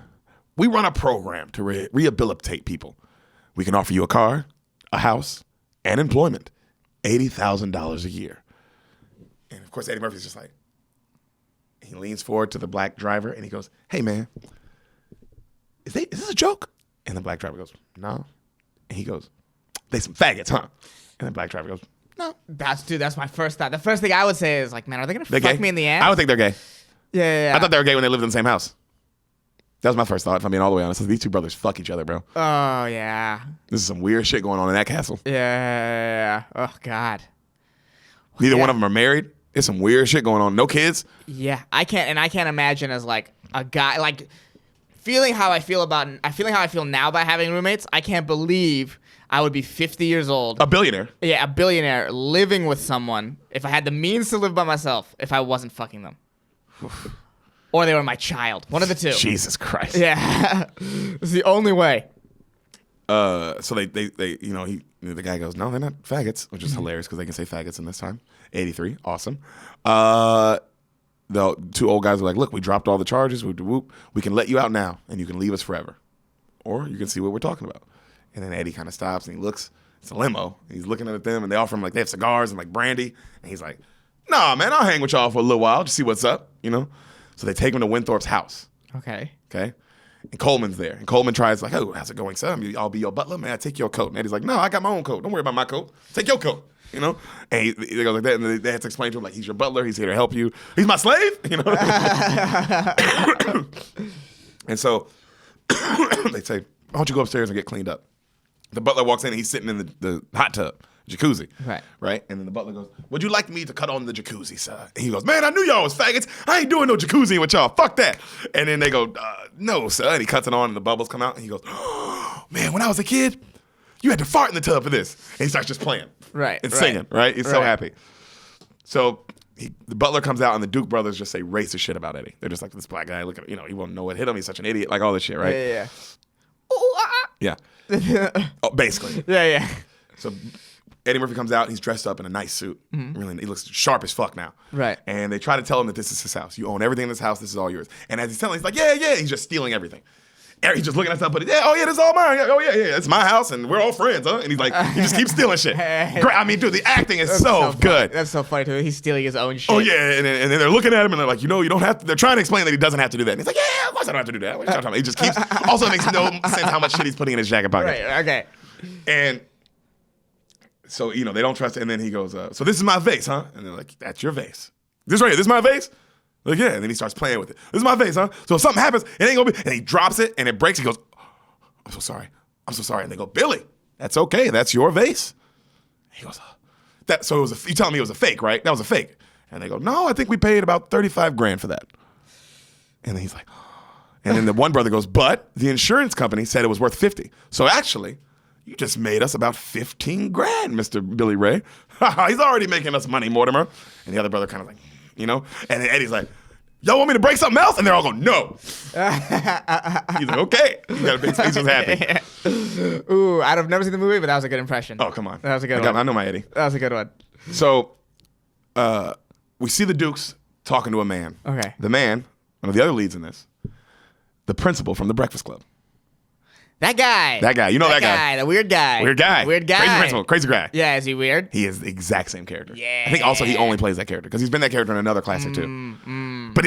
We run a program to rehabilitate people. We can offer you a car, a house, and employment, $80,000 a year. And of course, Eddie Murphy's just like, he leans forward to the black driver and he goes, hey man, is this a joke? And the black driver goes, no. And he goes, they some faggots, huh? And the black driver goes, no. That's my first thought. The first thing I would say is like, man, are they gonna fuck gay? me in the ass? I would think they're gay. Yeah. I thought they were gay when they lived in the same house. That was my first thought, if I'm being all the way honest. These two brothers fuck each other, bro. Oh yeah. This is some weird shit going on in that castle. Yeah. Oh God. Neither one of them are married. There's some weird shit going on. No kids. Yeah, I can't imagine as like a guy like feeling how I feel now by having roommates. I can't believe I would be 50 years old. A billionaire. Yeah, a billionaire living with someone if I had the means to live by myself if I wasn't fucking them. Or they were my child. One of the two. Jesus Christ. Yeah. It's the only way. So they the guy goes, no, they're not faggots, which is hilarious because they can say faggots in this time. 83, awesome. The two old guys are like, look, we dropped all the charges. We can let you out now, and you can leave us forever, or you can see what we're talking about. And then Eddie kind of stops and he looks. It's a limo. He's looking at them, and they offer him like they have cigars and like brandy, and he's like, nah, man, I'll hang with y'all for a little while, just see what's up, you know. So they take him to Winthorpe's house. Okay. And Coleman's there. And Coleman tries like, oh, how's it going, son? I'll be your butler. Man, I take your coat. And Eddie's like, no, I got my own coat. Don't worry about my coat. Take your coat. You know? And he goes like that. And they have to explain to him, like, he's your butler. He's here to help you. He's my slave. You know? And so they say, why don't you go upstairs and get cleaned up? The butler walks in and he's sitting in the hot tub. Jacuzzi. Right? And then the butler goes, would you like me to cut on the jacuzzi, sir? And he goes, man, I knew y'all was faggots. I ain't doing no jacuzzi with y'all. Fuck that. And then they go, no, sir. And he cuts it on and the bubbles come out. And he goes, oh, man, when I was a kid, you had to fart in the tub for this. And he starts just playing. And singing, right? He's so happy. So the butler comes out and the Duke brothers just say racist shit about Eddie. They're just like, this black guy, look at, he won't know what hit him. He's such an idiot. Like all this shit, right? Yeah. Oh, basically. Yeah. So Eddie Murphy comes out. He's dressed up in a nice suit. Really, he looks sharp as fuck now. Right. And they try to tell him that this is his house. You own everything in this house. This is all yours. And as he's telling, he's like, yeah. He's just stealing everything. He's just looking at stuff, but this is all mine. Oh yeah, it's my house, and we're all friends, huh? And he's like, he just keeps stealing shit. Great. I mean, dude, the acting is so good. That's so funny too. He's stealing his own shit. Oh yeah, and then they're looking at him and they're like, you don't have to. They're trying to explain that he doesn't have to do that. And he's like, yeah, of course I don't have to do that. What are you talking about? He just keeps. Also, it makes no sense how much shit he's putting in his jacket pocket. Right. Okay. And so they don't trust it. And then he goes, so this is my vase, huh? And they're like, that's your vase. This right here, this is my vase. Like, yeah. And then he starts playing with it. This is my vase, huh? So if something happens, it ain't gonna be. And he drops it and it breaks. He goes, I'm so sorry. And they go, Billy, that's okay. That's your vase. He goes, so you telling me it was a fake, right? That was a fake. And they go, no, I think we paid about $35,000 for that. And then he's like, and then the one brother goes, but the insurance company said it was worth 50. So actually, you just made us about $15,000, Mr. Billy Ray. He's already making us money, Mortimer. And the other brother kind of like, and then Eddie's like, y'all want me to break something else? And they're all going, no. He's like, okay. He got a big face, was happy. Ooh, I've never seen the movie, but that was a good impression. Oh, come on. That was a good one. I know my Eddie. That was a good one. So we see the Dukes talking to a man. Okay. The man, one of the other leads in this, the principal from the Breakfast Club. That guy. You know that guy. The weird guy. Weird guy. Crazy principal. Crazy guy. Yeah, is he weird? He is the exact same character. Yeah. I think also he only plays that character because he's been that character in another classic too. But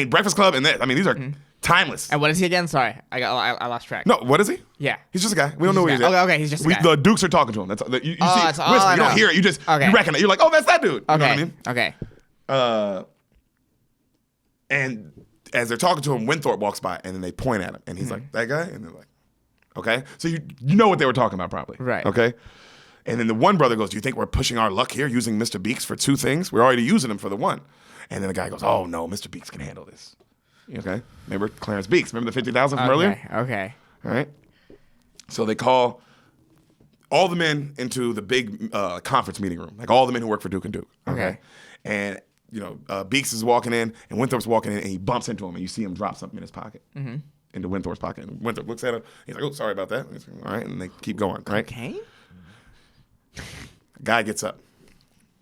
Breakfast Club and that, these are timeless. And what is he again? Sorry, I lost track. No, what is he? Yeah. He's just a guy. We don't know who he is. Okay, he's just a guy. The Dukes are talking to him. That's you see. That's all whisper. I You don't know. hear it. You just you recognize. You're like, oh, that's that dude. You know what I mean? Okay. And as they're talking to him, Winthorpe walks by and then they point at him and he's like, that guy? And they're like, okay. So you know what they were talking about probably. Right. Okay. And then the one brother goes, do you think we're pushing our luck here using Mr. Beeks for two things? We're already using him for the one. And then the guy goes, oh no, Mr. Beeks can handle this. Okay. Remember Clarence Beeks? Remember the 50,000 from earlier? Okay. All right. So they call all the men into the big conference meeting room, like all the men who work for Duke and Duke. Okay. And Beeks is walking in, and Winthorpe's walking in, and he bumps into him, and you see him drop something in his pocket, into Winthorpe's pocket. And Winthorpe looks at him. He's like, "Oh, sorry about that." He's like, all right, and they keep going. Right. Okay. Guy gets up.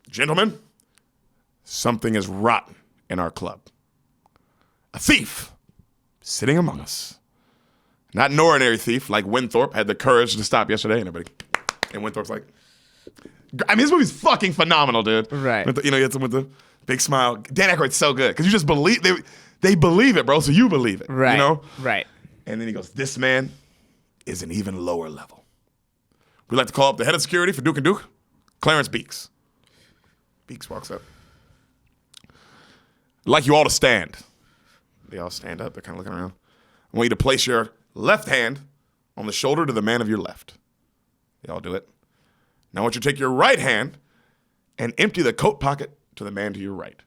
Gentlemen, something is rotten in our club. A thief sitting among us. Not an ordinary thief like Winthorpe had the courage to stop yesterday. And everybody And Winthrop's like, I mean, this movie's fucking phenomenal, dude. Right. You know, he hits him with the big smile. Dan Aykroyd's so good because you just believe they believe it, bro. So you believe it, Right. You know, Right. And then he goes, "This man is an even lower level." We'd like to call up the head of security for Duke and Duke, Clarence Beeks. Beeks walks up. "I'd like you all to stand." They all stand up. They're kind of looking around. "I want you to place your left hand on the shoulder to the man of your left." They all do it. "Now I want you to take your right hand and empty the coat pocket to the man to your right."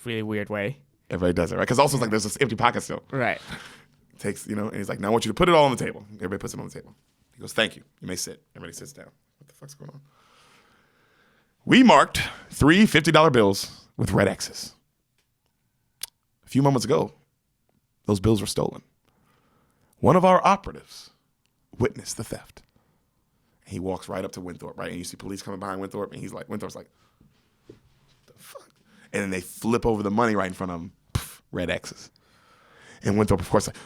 Really weird way. Everybody does it, right? Because also it's like there's this empty pocket still. Right. Takes, you know, and he's like, "Now I want you to put it all on the table." Everybody puts it on the table. He goes, "Thank you. You may sit." Everybody sits down. What the fuck's going on? "We marked 3 $50 bills with red X's. A few moments ago, those bills were stolen. One of our operatives witnessed the theft." He walks right up to Winthrop, right? And you see police coming behind Winthrop, and Winthrop's like, "What the fuck?" And then they flip over the money right in front of him. Pff, red X's. And Winthrop, of course, like,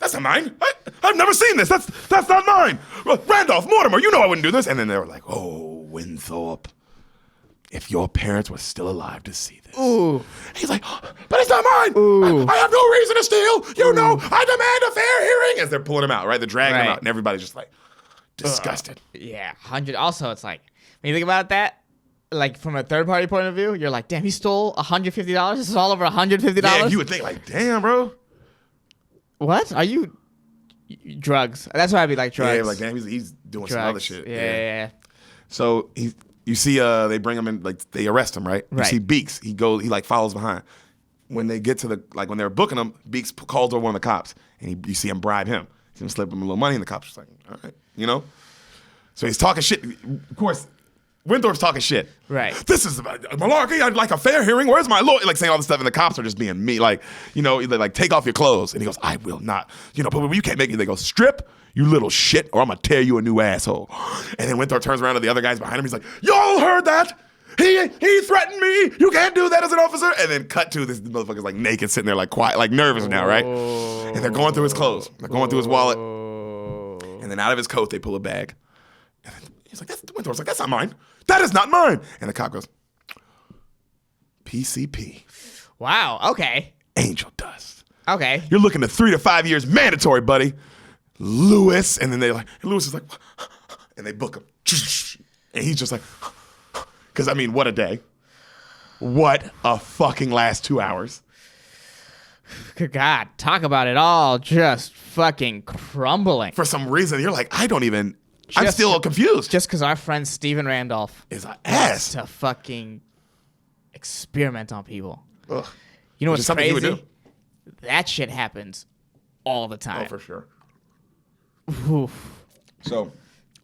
"That's not mine. I've never seen this. That's not mine. Randolph, Mortimer, you know I wouldn't do this." And then they were like, "Oh, Winthrop, if your parents were still alive to see this." Ooh. He's like, "But it's not mine. Ooh. I have no reason to steal. You know, I demand a fair hearing." As they're pulling him out, right? They're dragging him Right. out, and everybody's just like, disgusted. Yeah. 100. Also, it's like, when you think about that, like from a third party point of view, you're like, damn, he stole $150? This is all over $150? Yeah, you would think like, damn, bro. What? Are you drugs? That's why I'd be like drugs. Yeah, like damn, he's doing some other shit. Yeah. So you see, they bring him in, like they arrest him, right? You Right. see Beeks, he like follows behind. When they get to when they're booking him, Beeks calls over one of the cops, and you see him bribe him. You see him slip him a little money, and the cops just like, all right, you know. So he's talking shit. Of course, Winthrop's talking shit. Right. "This is malarkey. I'd like a fair hearing. Where's my lawyer?" Like saying all this stuff, and the cops are just being mean. Like, you know, they're like, "Take off your clothes," and he goes, "I will not." You know, but you can't make it. They go, "Strip, you little shit, or I'm gonna tear you a new asshole." And then Winthrop turns around to the other guys behind him. He's like, "Y'all heard that? He threatened me. You can't do that as an officer." And then cut to this motherfucker's like naked, sitting there like quiet, like nervous now, right? And they're going through his clothes. They're going through his wallet. And then out of his coat, they pull a bag. And he's like, Winthrop's like, "That's not mine. That is not mine." And the cop goes, "PCP, Wow. Okay. angel dust. Okay. You're looking at 3 to 5 years mandatory, buddy. Lewis." And then Lewis is like, and they book him. And he's just like, because I mean, what a day. What a fucking last 2 hours. Good God. Talk about it all just fucking crumbling. For some reason, you're like, I'm Just- still confused. Just because our friend Steven Randolph Is an wants ass. to fucking experiment on people. Ugh. You know Which what's is something he would crazy? That shit happens all the time. Oh, for sure. Oof. So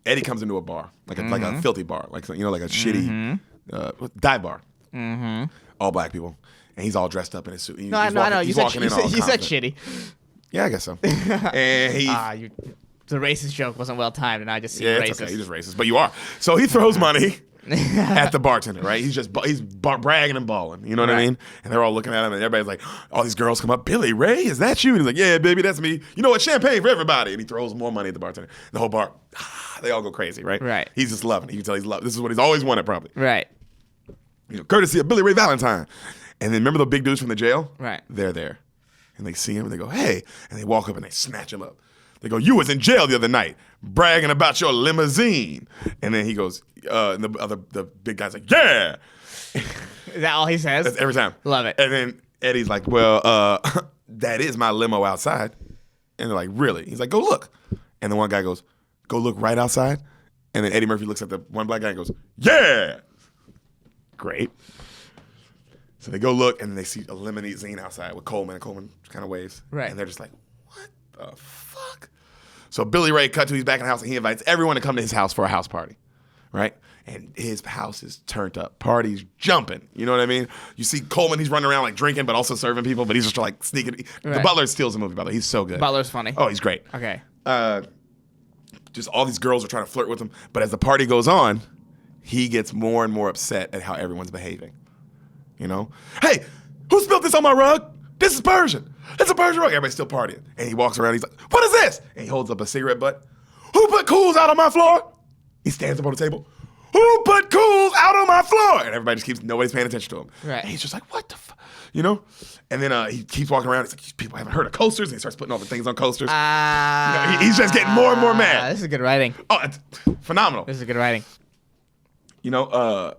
Eddie comes into a bar, like a Mm-hmm. filthy bar, like like a shitty dive bar. All black people, and he's all dressed up in his suit. No, I know. You said shitty. Yeah, I guess so. And he, The racist joke wasn't well timed, and I just see yeah, racist. it's okay. You're just racist, but you are. So he throws money at the bartender, right? He's bragging and balling. You know what I Right. mean? And they're all looking at him, and everybody's like, all these girls come up. "Billy Ray, is that you?" And he's like, "Yeah, baby, that's me. You know what? Champagne for everybody." And he throws more money at the bartender. The whole bar, they all go crazy, right? Right. He's just loving it. You can tell he's loving. This is what he's always wanted, probably. Right. You know, courtesy of Billy Ray Valentine. And then remember the big dudes from the jail? Right. They're there. And they see him and they go, "Hey." And they walk up and they snatch him up. They go, "You was in jail the other night bragging about your limousine." And then he goes, and the big guy's like, "Yeah." Is that all he says? That's every time. Love it. And then Eddie's like, "Well, that is my limo outside." And they're like, "Really?" He's like, "Go look." And the one guy goes, "Go look right outside." And then Eddie Murphy looks at the one black guy and goes, "Yeah." Great. So they go look, and they see a limousine outside with Coleman, and Coleman kind of waves. Right. And they're just like, "What the fuck?" So Billy Ray cut to he's back in the house, and he invites everyone to come to his house for a house party, right? And his house is turned up. Party's jumping. You know what I mean? You see Coleman, he's running around like drinking, but also serving people, but he's just like sneaking. The Right. Butler steals the movie, by the way. He's so good. Butler's funny. Oh, he's great. Okay. Just all these girls are trying to flirt with him. But as the party goes on, he gets more and more upset at how everyone's behaving. You know? "Hey, who spilled this on my rug? This is Persian. It's a Persian rug." Everybody's still partying. And he walks around, he's like, "What is this?" And he holds up a cigarette butt. "Who put Cools out on my floor?" He stands up on the table. Who put Cool out on my floor? And everybody just keeps, nobody's paying attention to him. Right. And he's just like, what the fuck? You know? And then he keeps walking around. He's like, people haven't heard of coasters. And he starts putting all the things on coasters. He's just getting more and more mad. This is good writing. Oh, it's phenomenal. This is good writing. You know,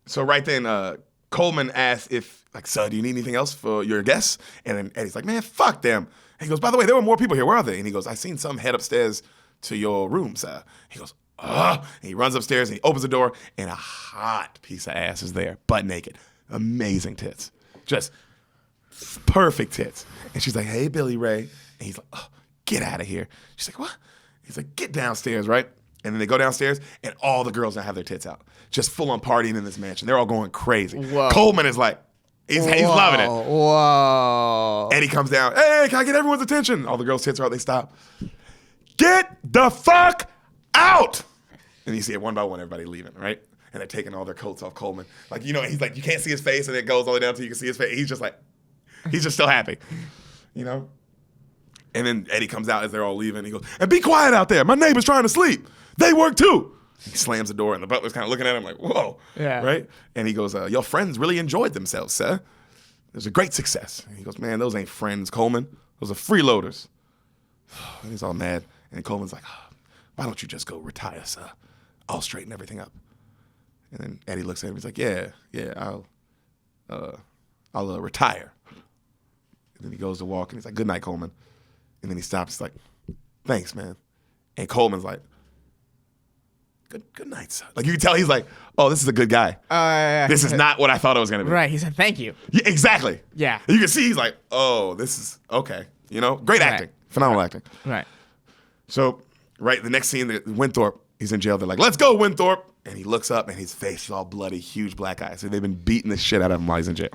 so right then, Coleman asks if, like, sir, do you need anything else for your guests? And then Eddie's like, man, fuck them. And he goes, by the way, there were more people here. Where are they? And he goes, I seen some head upstairs to your room, sir. He goes, and he runs upstairs and he opens the door and a hot piece of ass is there, butt naked. Amazing tits. Just perfect tits. And she's like, hey, Billy Ray. And he's like, oh, get out of here. She's like, what? He's like, get downstairs, right? And then they go downstairs and all the girls now have their tits out. Just full on partying in this mansion. They're all going crazy. Whoa. Coleman is like, he's loving it. Whoa. Eddie comes down, hey, can I get everyone's attention? All the girls' tits are out, they stop. Get the fuck out! And you see it one by one, everybody leaving, right? And they're taking all their coats off Coleman. Like, you know, he's like, you can't see his face, and it goes all the way down till you can see his face. He's just like, he's just still happy, you know? And then Eddie comes out as they're all leaving. He goes, and be quiet out there. My neighbor's trying to sleep. They work too. He slams the door, and the butler's kind of looking at him like, whoa. Yeah. Right? And he goes, your friends really enjoyed themselves, sir. It was a great success. And he goes, man, those ain't friends, Coleman. Those are freeloaders. And he's all mad. And Coleman's like, why don't you just go retire, sir? I'll straighten everything up. And then Eddie looks at him. He's like, yeah, I'll retire. And then he goes to walk, and he's like, good night, Coleman. And then he stops. He's like, thanks, man. And Coleman's like, good night, sir. Like, you can tell he's like, oh, this is a good guy. This is not what I thought it was going to be. Right. He said, thank you. Yeah, exactly. Yeah. You can see he's like, oh, this is okay. You know, great acting. Phenomenal acting. Right. So, right, the next scene, Winthorpe, he's in jail. They're like, let's go, Winthorpe. And he looks up, and his face is all bloody, huge black eyes. So they've been beating the shit out of him while he's in jail.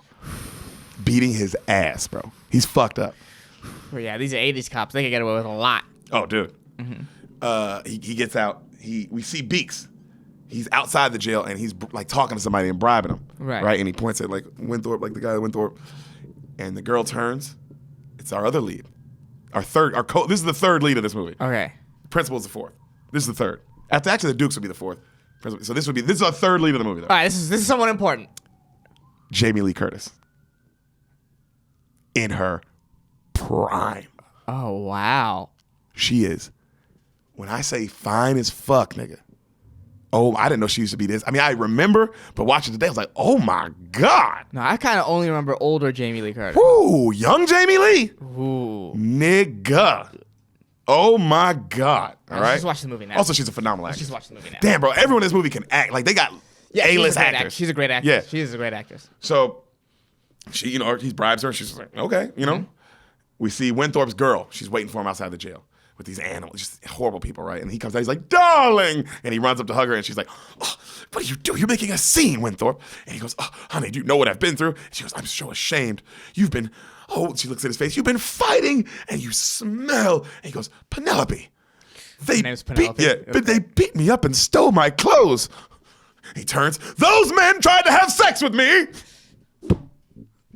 Beating his ass, bro. He's fucked up. Well, yeah, these are 80s cops. They can get away with a lot. Oh, dude. Mm-hmm. He gets out. We see Beeks. He's outside the jail, and he's like talking to somebody and bribing them. Right. And he points at like Winthorpe, like the guy at Winthorpe. And the girl turns. It's our other lead. This is the third lead of this movie. Okay. Principal's the fourth. This is the third. Actually, the Dukes would be the fourth. So this is our third lead of the movie, though. All right, this is someone important. Jamie Lee Curtis. In her prime. Oh, wow. She is. When I say fine as fuck, nigga. Oh, I didn't know she used to be this. I mean, I remember, but watching today, I was like, oh my God. No, I kind of only remember older Jamie Lee Curtis. Ooh, young Jamie Lee. Ooh. Nigga. Oh my God. All right. Just watch the movie now. Also, she's a phenomenal actress. Just watch the movie now. Damn, bro. Everyone in this movie can act. Like, they got A-list actors. She's a great actress. Yeah. She's a great actress. So, she, you know, he bribes her. She's like, okay, you know. We see Winthorpe's girl. She's waiting for him outside the jail with these animals, just horrible people, right? And he comes out, he's like, darling! And he runs up to hug her, and she's like, oh, what are you doing? You're making a scene, Winthorpe. And he goes, oh, honey, do you know what I've been through? And she goes, I'm so ashamed. You've been, she looks at his face, you've been fighting, and you smell. And he goes, Penelope. Her name's Penelope? But they beat me up and stole my clothes. He turns, those men tried to have sex with me.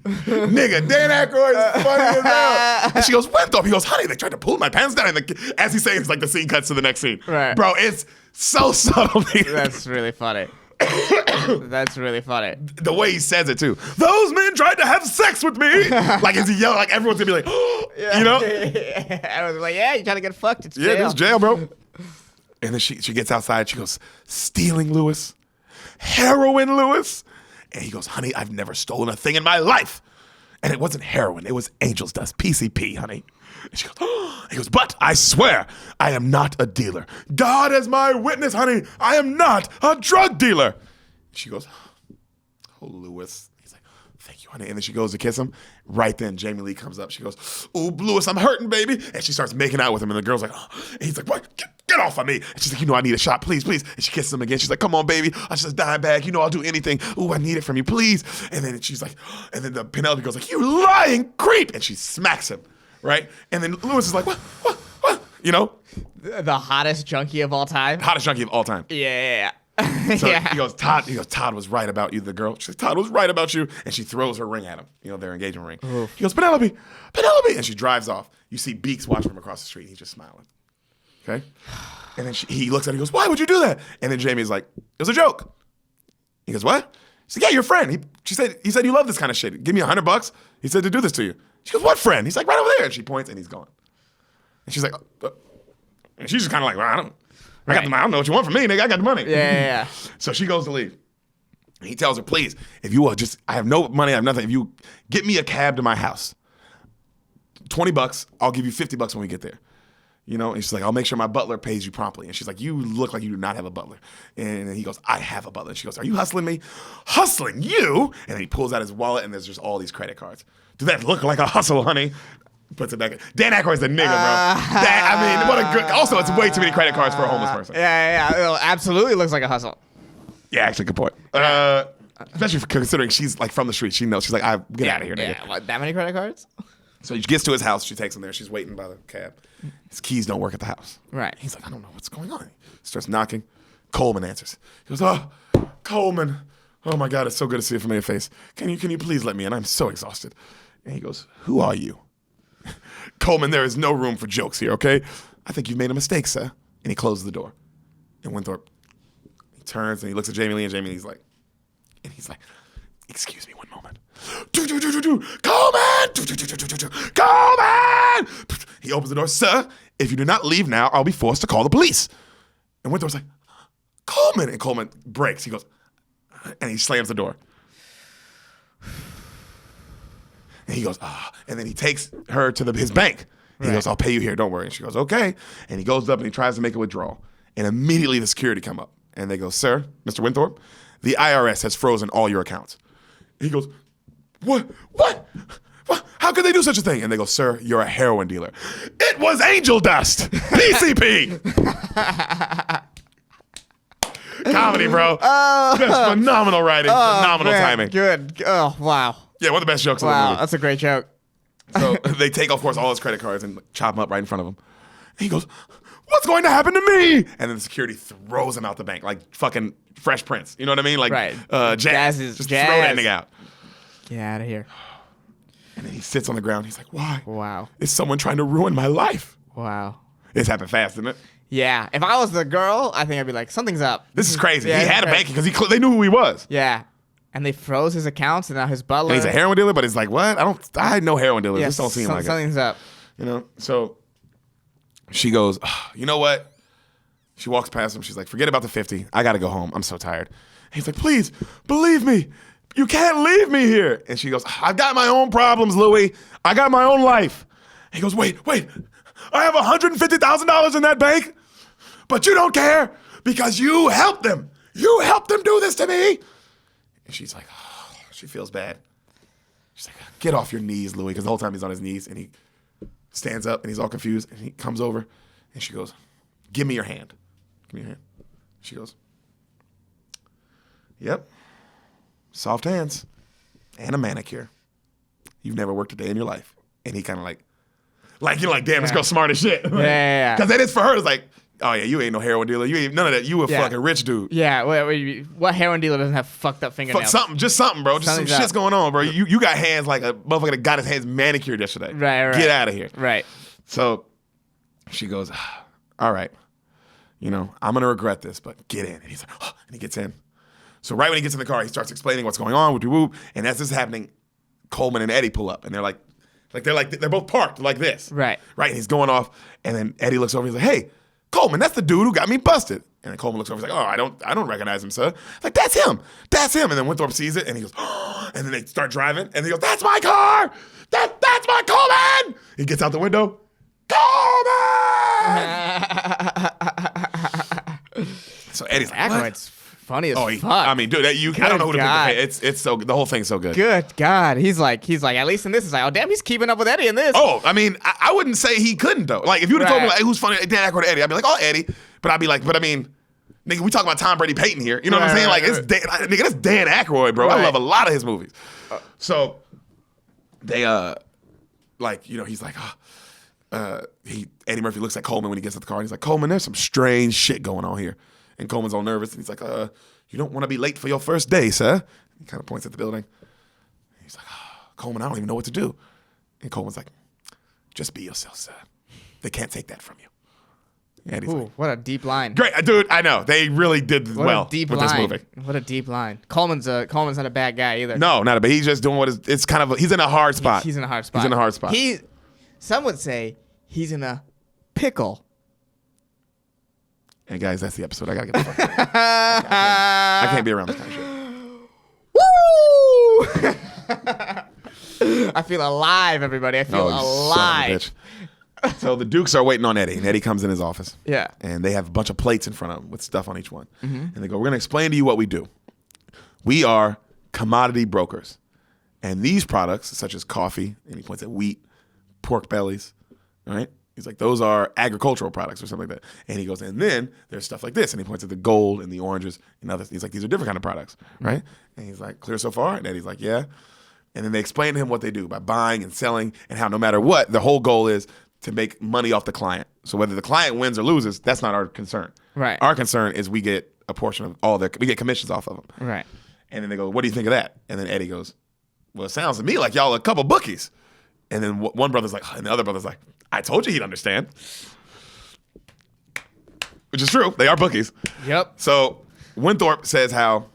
Nigga, Dan Aykroyd is funny as hell. And she goes, Winthorpe. He goes, honey, they tried to pull my pants down. And as he's saying, it's like the scene cuts to the next scene. Right. Bro, it's so subtle. That's really funny. That's really funny. The way he says it, too. Those men tried to have sex with me. Like, as he yells, like, everyone's going to be like, oh, you know? I was like, yeah, you trying to get fucked. It's jail. Yeah, this is jail, bro. And then she gets outside. She goes, stealing, Lewis. Heroin, Lewis. And he goes, honey, I've never stolen a thing in my life. And it wasn't heroin. It was angel's dust, PCP, honey. And she goes, oh. He goes, but I swear I am not a dealer. God is my witness, honey. I am not a drug dealer. She goes, oh, Lewis. He's like, thank you, honey. And then she goes to kiss him. Right then, Jamie Lee comes up. She goes, oh, Lewis, I'm hurting, baby. And she starts making out with him. And the girl's like, oh. And he's like, what? Get off of me. And she's like, you know, I need a shot, please, please. And she kisses him again. She's like, come on, baby. I just a dime bag. You know, I'll do anything. Ooh, I need it from you, please. And then she's like, and then the Penelope goes like, you lying creep. And she smacks him, right? And then Lewis is like, what? You know? The hottest junkie of all time. Hottest junkie of all time. Yeah. So yeah. he goes, Todd was right about you, the girl. She says, Todd was right about you. And she throws her ring at him, you know, their engagement ring. Oof. He goes, Penelope. And she drives off. You see Beeks watching him across the street. He's just smiling. Okay? And then he looks at her, he goes, why would you do that? And then Jamie's like, it was a joke. He goes, what? She's like, yeah, your friend. He said you love this kind of shit. Give me $100. He said to do this to you. She goes, what friend? He's like, right over there. And she points and he's gone. And she's like, and she's just kind of like, well, I don't know what you want from me, nigga. I got the money. Yeah. So she goes to leave. And he tells her, please, if you will I have no money, I have nothing. If you get me a cab to my house, $20, I'll give you $50 when we get there. You know, and she's like, I'll make sure my butler pays you promptly. And she's like, you look like you do not have a butler. And he goes, I have a butler. And she goes, are you hustling me? Hustling you? And then he pulls out his wallet and there's just all these credit cards. Does that look like a hustle, honey? Puts it back. Dan Aykroyd's a nigga, bro. What a good. Also, it's way too many credit cards for a homeless person. Yeah. It absolutely looks like a hustle. Yeah, actually, good point. Especially considering she's like from the street. She knows. She's like, get out of here, nigga. Yeah, what, that many credit cards? So he gets to his house. She takes him there. She's waiting by the cab. His keys don't work at the house. Right. He's like, I don't know what's going on. He starts knocking. Coleman answers. He goes, oh, Coleman. Oh my God, it's so good to see a familiar face. Can you please let me in? I'm so exhausted. And he goes, who are you? Coleman, there is no room for jokes here, okay? I think you've made a mistake, sir. And he closes the door. And Winthorpe, he turns and he looks at Jamie Lee, and Jamie Lee's like, excuse me one moment. Coleman! Coleman! He opens the door. Sir, if you do not leave now, I'll be forced to call the police. And Winthorpe's like, Coleman! And Coleman breaks. He goes, and he slams the door. And he goes, and then he takes her to his bank. He goes, I'll pay you here, don't worry. And she goes, okay. And he goes up and he tries to make a withdrawal. And immediately the security come up. And they go, sir, Mr. Winthorpe, the IRS has frozen all your accounts. He goes, what? How could they do such a thing? And they go, sir, you're a heroin dealer. It was angel dust. PCP. Comedy, bro. Just phenomenal writing, phenomenal timing. Good. Oh, wow. Yeah, one of the best jokes of the Wow, movie. that's a great joke. So they take, of course, all his credit cards and chop them up right in front of him. And he goes, what's going to happen to me? And then the security throws him out the bank like fucking Fresh Prince. You know what I mean? Like Jazz. Just throw that nigga out. Get out of here. And then he sits on the ground. He's like, why? Wow. Is someone trying to ruin my life? Wow. It's happened fast, didn't it? Yeah. If I was the girl, I think I'd be like, something's up. This is crazy. Yeah, he had a banking because they knew who he was. Yeah. And they froze his accounts and now his butler. And he's a heroin dealer, but it's like, what? I know heroin dealers. This don't seem like something's up. You know? So she goes, you know what? She walks past him. She's like, forget about the 50. I got to go home. I'm so tired. And he's like, please, believe me. You can't leave me here. And she goes, I've got my own problems, Louis. I got my own life. He goes, wait. I have $150,000 in that bank, but you don't care because you helped them. You helped them do this to me. And she's like, she feels bad. She's like, get off your knees, Louis, because the whole time he's on his knees, and he stands up, and he's all confused, and he comes over, and she goes, give me your hand. Give me your hand. She goes, yep, soft hands and a manicure. You've never worked a day in your life. And he kind of you're like, damn, this girl's smart as shit. Yeah. Because that is for her, it's like, oh yeah, you ain't no heroin dealer. You ain't none of that. You a fucking rich dude. Yeah, what heroin dealer doesn't have fucked up fingernails? Just something, bro. Just some shit's going on, bro. You got hands like a motherfucker that got his hands manicured yesterday. Right. Get out of here. Right. So she goes, all right, I'm going to regret this, but get in. And he's like, and he gets in. So right when he gets in the car, he starts explaining what's going on, whoop-de-whoop. And as this is happening, Coleman and Eddie pull up, and they're both parked like this. Right. And he's going off, and then Eddie looks over, and he's like, hey, Coleman, that's the dude who got me busted. And then Coleman looks over, he's like, oh, I don't recognize him, sir. Like, that's him. And then Winthorpe sees it, and he goes, and then they start driving, and he goes, that's my car. That's my Coleman. He gets out the window, Coleman. So Eddie's like, Aykroyd's funny as fuck. I mean, dude, I don't know who to pick. It's so the whole thing's so good. Good God, he's like at least in this, it's like, oh damn, he's keeping up with Eddie in this. Oh, I mean, I wouldn't say he couldn't though. Like if you would have told me like, hey, who's funny, Dan Aykroyd or Eddie, I'd be like, oh, Eddie. But I'd be like, but I mean, nigga, we talking about Tom Brady Peyton here. You know what I'm saying? Like it's nigga, that's Dan Aykroyd, bro. I love a lot of his movies. So they he's like, Eddie Murphy looks at Coleman when he gets at the car, and he's like, Coleman, there's some strange shit going on here. And Coleman's all nervous, and he's like, you don't want to be late for your first day, sir. He kind of points at the building. He's like, Coleman, I don't even know what to do. And Coleman's like, just be yourself, sir. They can't take that from you. Eddie's like, Ooh, what a deep line. great, dude. I know they really did What well a deep with line. this movie. What a deep line. Coleman's not a bad guy either. No, not a. But he's just doing what is. It's kind of. He's in a hard spot. He's in a hard spot. He's in a hard spot. Some would say he's in a pickle. And guys, that's the episode. I gotta get the fuck out of here. I can't be around this kind of shit. Woo! I feel alive, everybody. I feel Oh, you son of a alive. bitch. So the Dukes are waiting on Eddie, and Eddie comes in his office. Yeah. And they have a bunch of plates in front of them with stuff on each one. And they go, we're going to explain to you what we do. We are commodity brokers. And these products, such as coffee, and he points at wheat, pork bellies, all right? He's like, those are agricultural products or something like that. And he goes, and then there's stuff like this. And he points at the gold and the oranges and others. He's like, these are different kind of products, right? And he's like, clear so far? And Eddie's like, yeah. And then they explain to him what they do by buying and selling and how no matter what, the whole goal is to make money off the client. So whether the client wins or loses, that's not our concern. Right. Our concern is we get a portion of we get commissions off of them. Right. And then they go, what do you think of that? And then Eddie goes, well, it sounds to me like y'all are a couple bookies. And then one brother's like, and the other brother's like, I told you he'd understand. Which is true. They are bookies. Yep. So Winthorpe says how,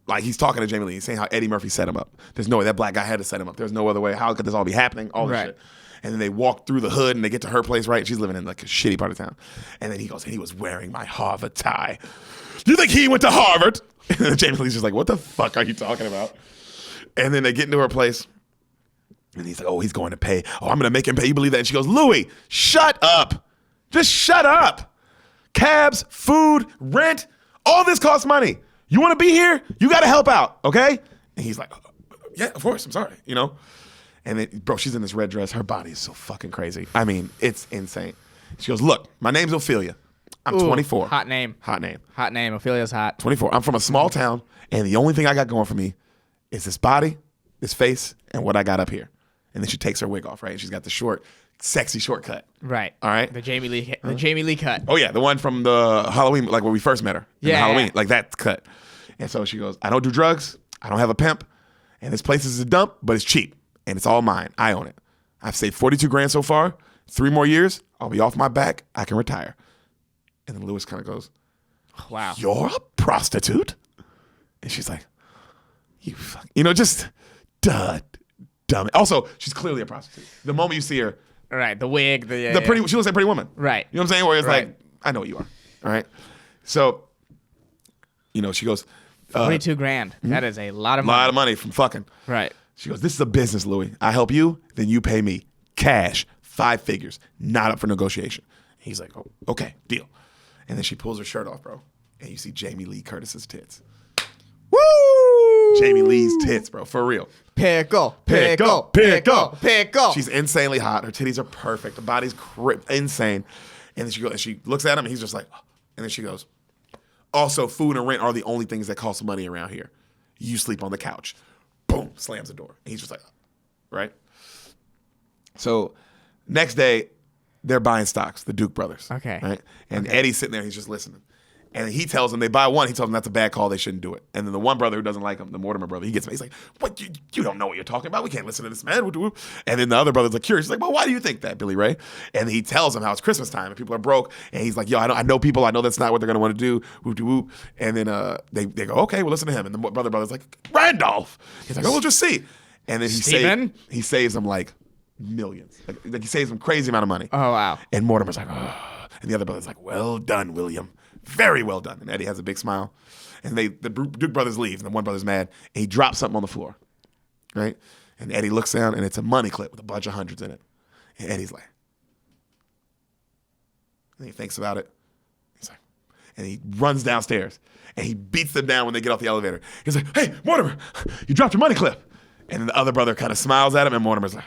like he's talking to Jamie Lee. He's saying how Eddie Murphy set him up. There's no way that black guy had to set him up. There's no other way. How could this all be happening? All this Right. shit. And then they walk through the hood and they get to her place, right? She's living in like a shitty part of town. And then he goes, and he was wearing my Harvard tie. Do you think he went to Harvard? And then Jamie Lee's just like, what the fuck are you talking about? And then they get into her place. And he's like, oh, he's going to pay. Oh, I'm going to make him pay. You believe that? And she goes, Louis, shut up. Just shut up. Cabs, food, rent, all this costs money. You want to be here? You got to help out, okay? And he's like, yeah, of course. I'm sorry, you know? And then, bro, she's in this red dress. Her body is so fucking crazy. I mean, it's insane. She goes, look, my name's Ophelia. I'm Ooh, 24. Hot name. Hot name. Hot name. Ophelia's hot. 24. I'm from a small town, and the only thing I got going for me is this body, this face, and what I got up here. And then she takes her wig off, right? And she's got the short, sexy shortcut. Right. All right? The Jamie Lee cut. Oh, yeah, the one from the Halloween, like when we first met her. In the Yeah, Halloween, yeah. like that cut. And so she goes, I don't do drugs. I don't have a pimp. And this place is a dump, but it's cheap. And it's all mine. I own it. I've saved 42 grand so far. 3 more years, I'll be off my back. I can retire. And then Lewis kind of goes, Wow. you're a prostitute? And she's like, you know, just dumb. Also, she's clearly a prostitute. The moment you see her, Right. The wig. The pretty, she looks like Pretty Woman. Right. You know what I'm saying? Where it's Right. like, I know what you are. All right. So, you know, she goes, 22 grand. That is a lot of a money. lot of money from fucking. Right. She goes, this is a business, Louis. I help you, then you pay me. Cash, 5 figures, not up for negotiation. He's like, oh, okay, deal. And then she pulls her shirt off, bro. And you see Jamie Lee Curtis's tits. Woo! Jamie Lee's tits, bro, for real. Pickle. She's insanely hot. Her titties are perfect. Her body's insane. And then she goes, and she looks at him, and he's just like, oh. And then she goes, also, food and rent are the only things that cost money around here. You sleep on the couch. Boom, slams the door. And he's just like, right? So next day, they're buying stocks, the Duke brothers. Okay. Right? And Eddie's sitting there, he's just listening. And he tells them, they buy one, he tells them that's a bad call, they shouldn't do it. And then the one brother who doesn't like him, the Mortimer brother, he gets mad. He's like, what, you don't know what you're talking about. We can't listen to this man. And then the other brother's like curious. He's like, well, why do you think that, Billy Ray? And he tells him how it's Christmas time and people are broke. And he's like, yo, I know people, I know that's not what they're going to want to do. Whoop-de-whoop. And then they go, okay, well, listen to him. And the brother's like, Randolph. He's like, oh, we'll just see. And then he saves them like millions. Like he saves them crazy amount of money. Oh, wow. And Mortimer's like, oh. And the other brother's like, well done, William. Very well done. And Eddie has a big smile. And the Duke brothers leave, and the one brother's mad, and he drops something on the floor, right? And Eddie looks down, and it's a money clip with a bunch of hundreds in it. And Eddie's like, and he thinks about it. He's like, and he runs downstairs, and he beats them down when they get off the elevator. He's like, hey, Mortimer, you dropped your money clip. And then the other brother kind of smiles at him, and Mortimer's like,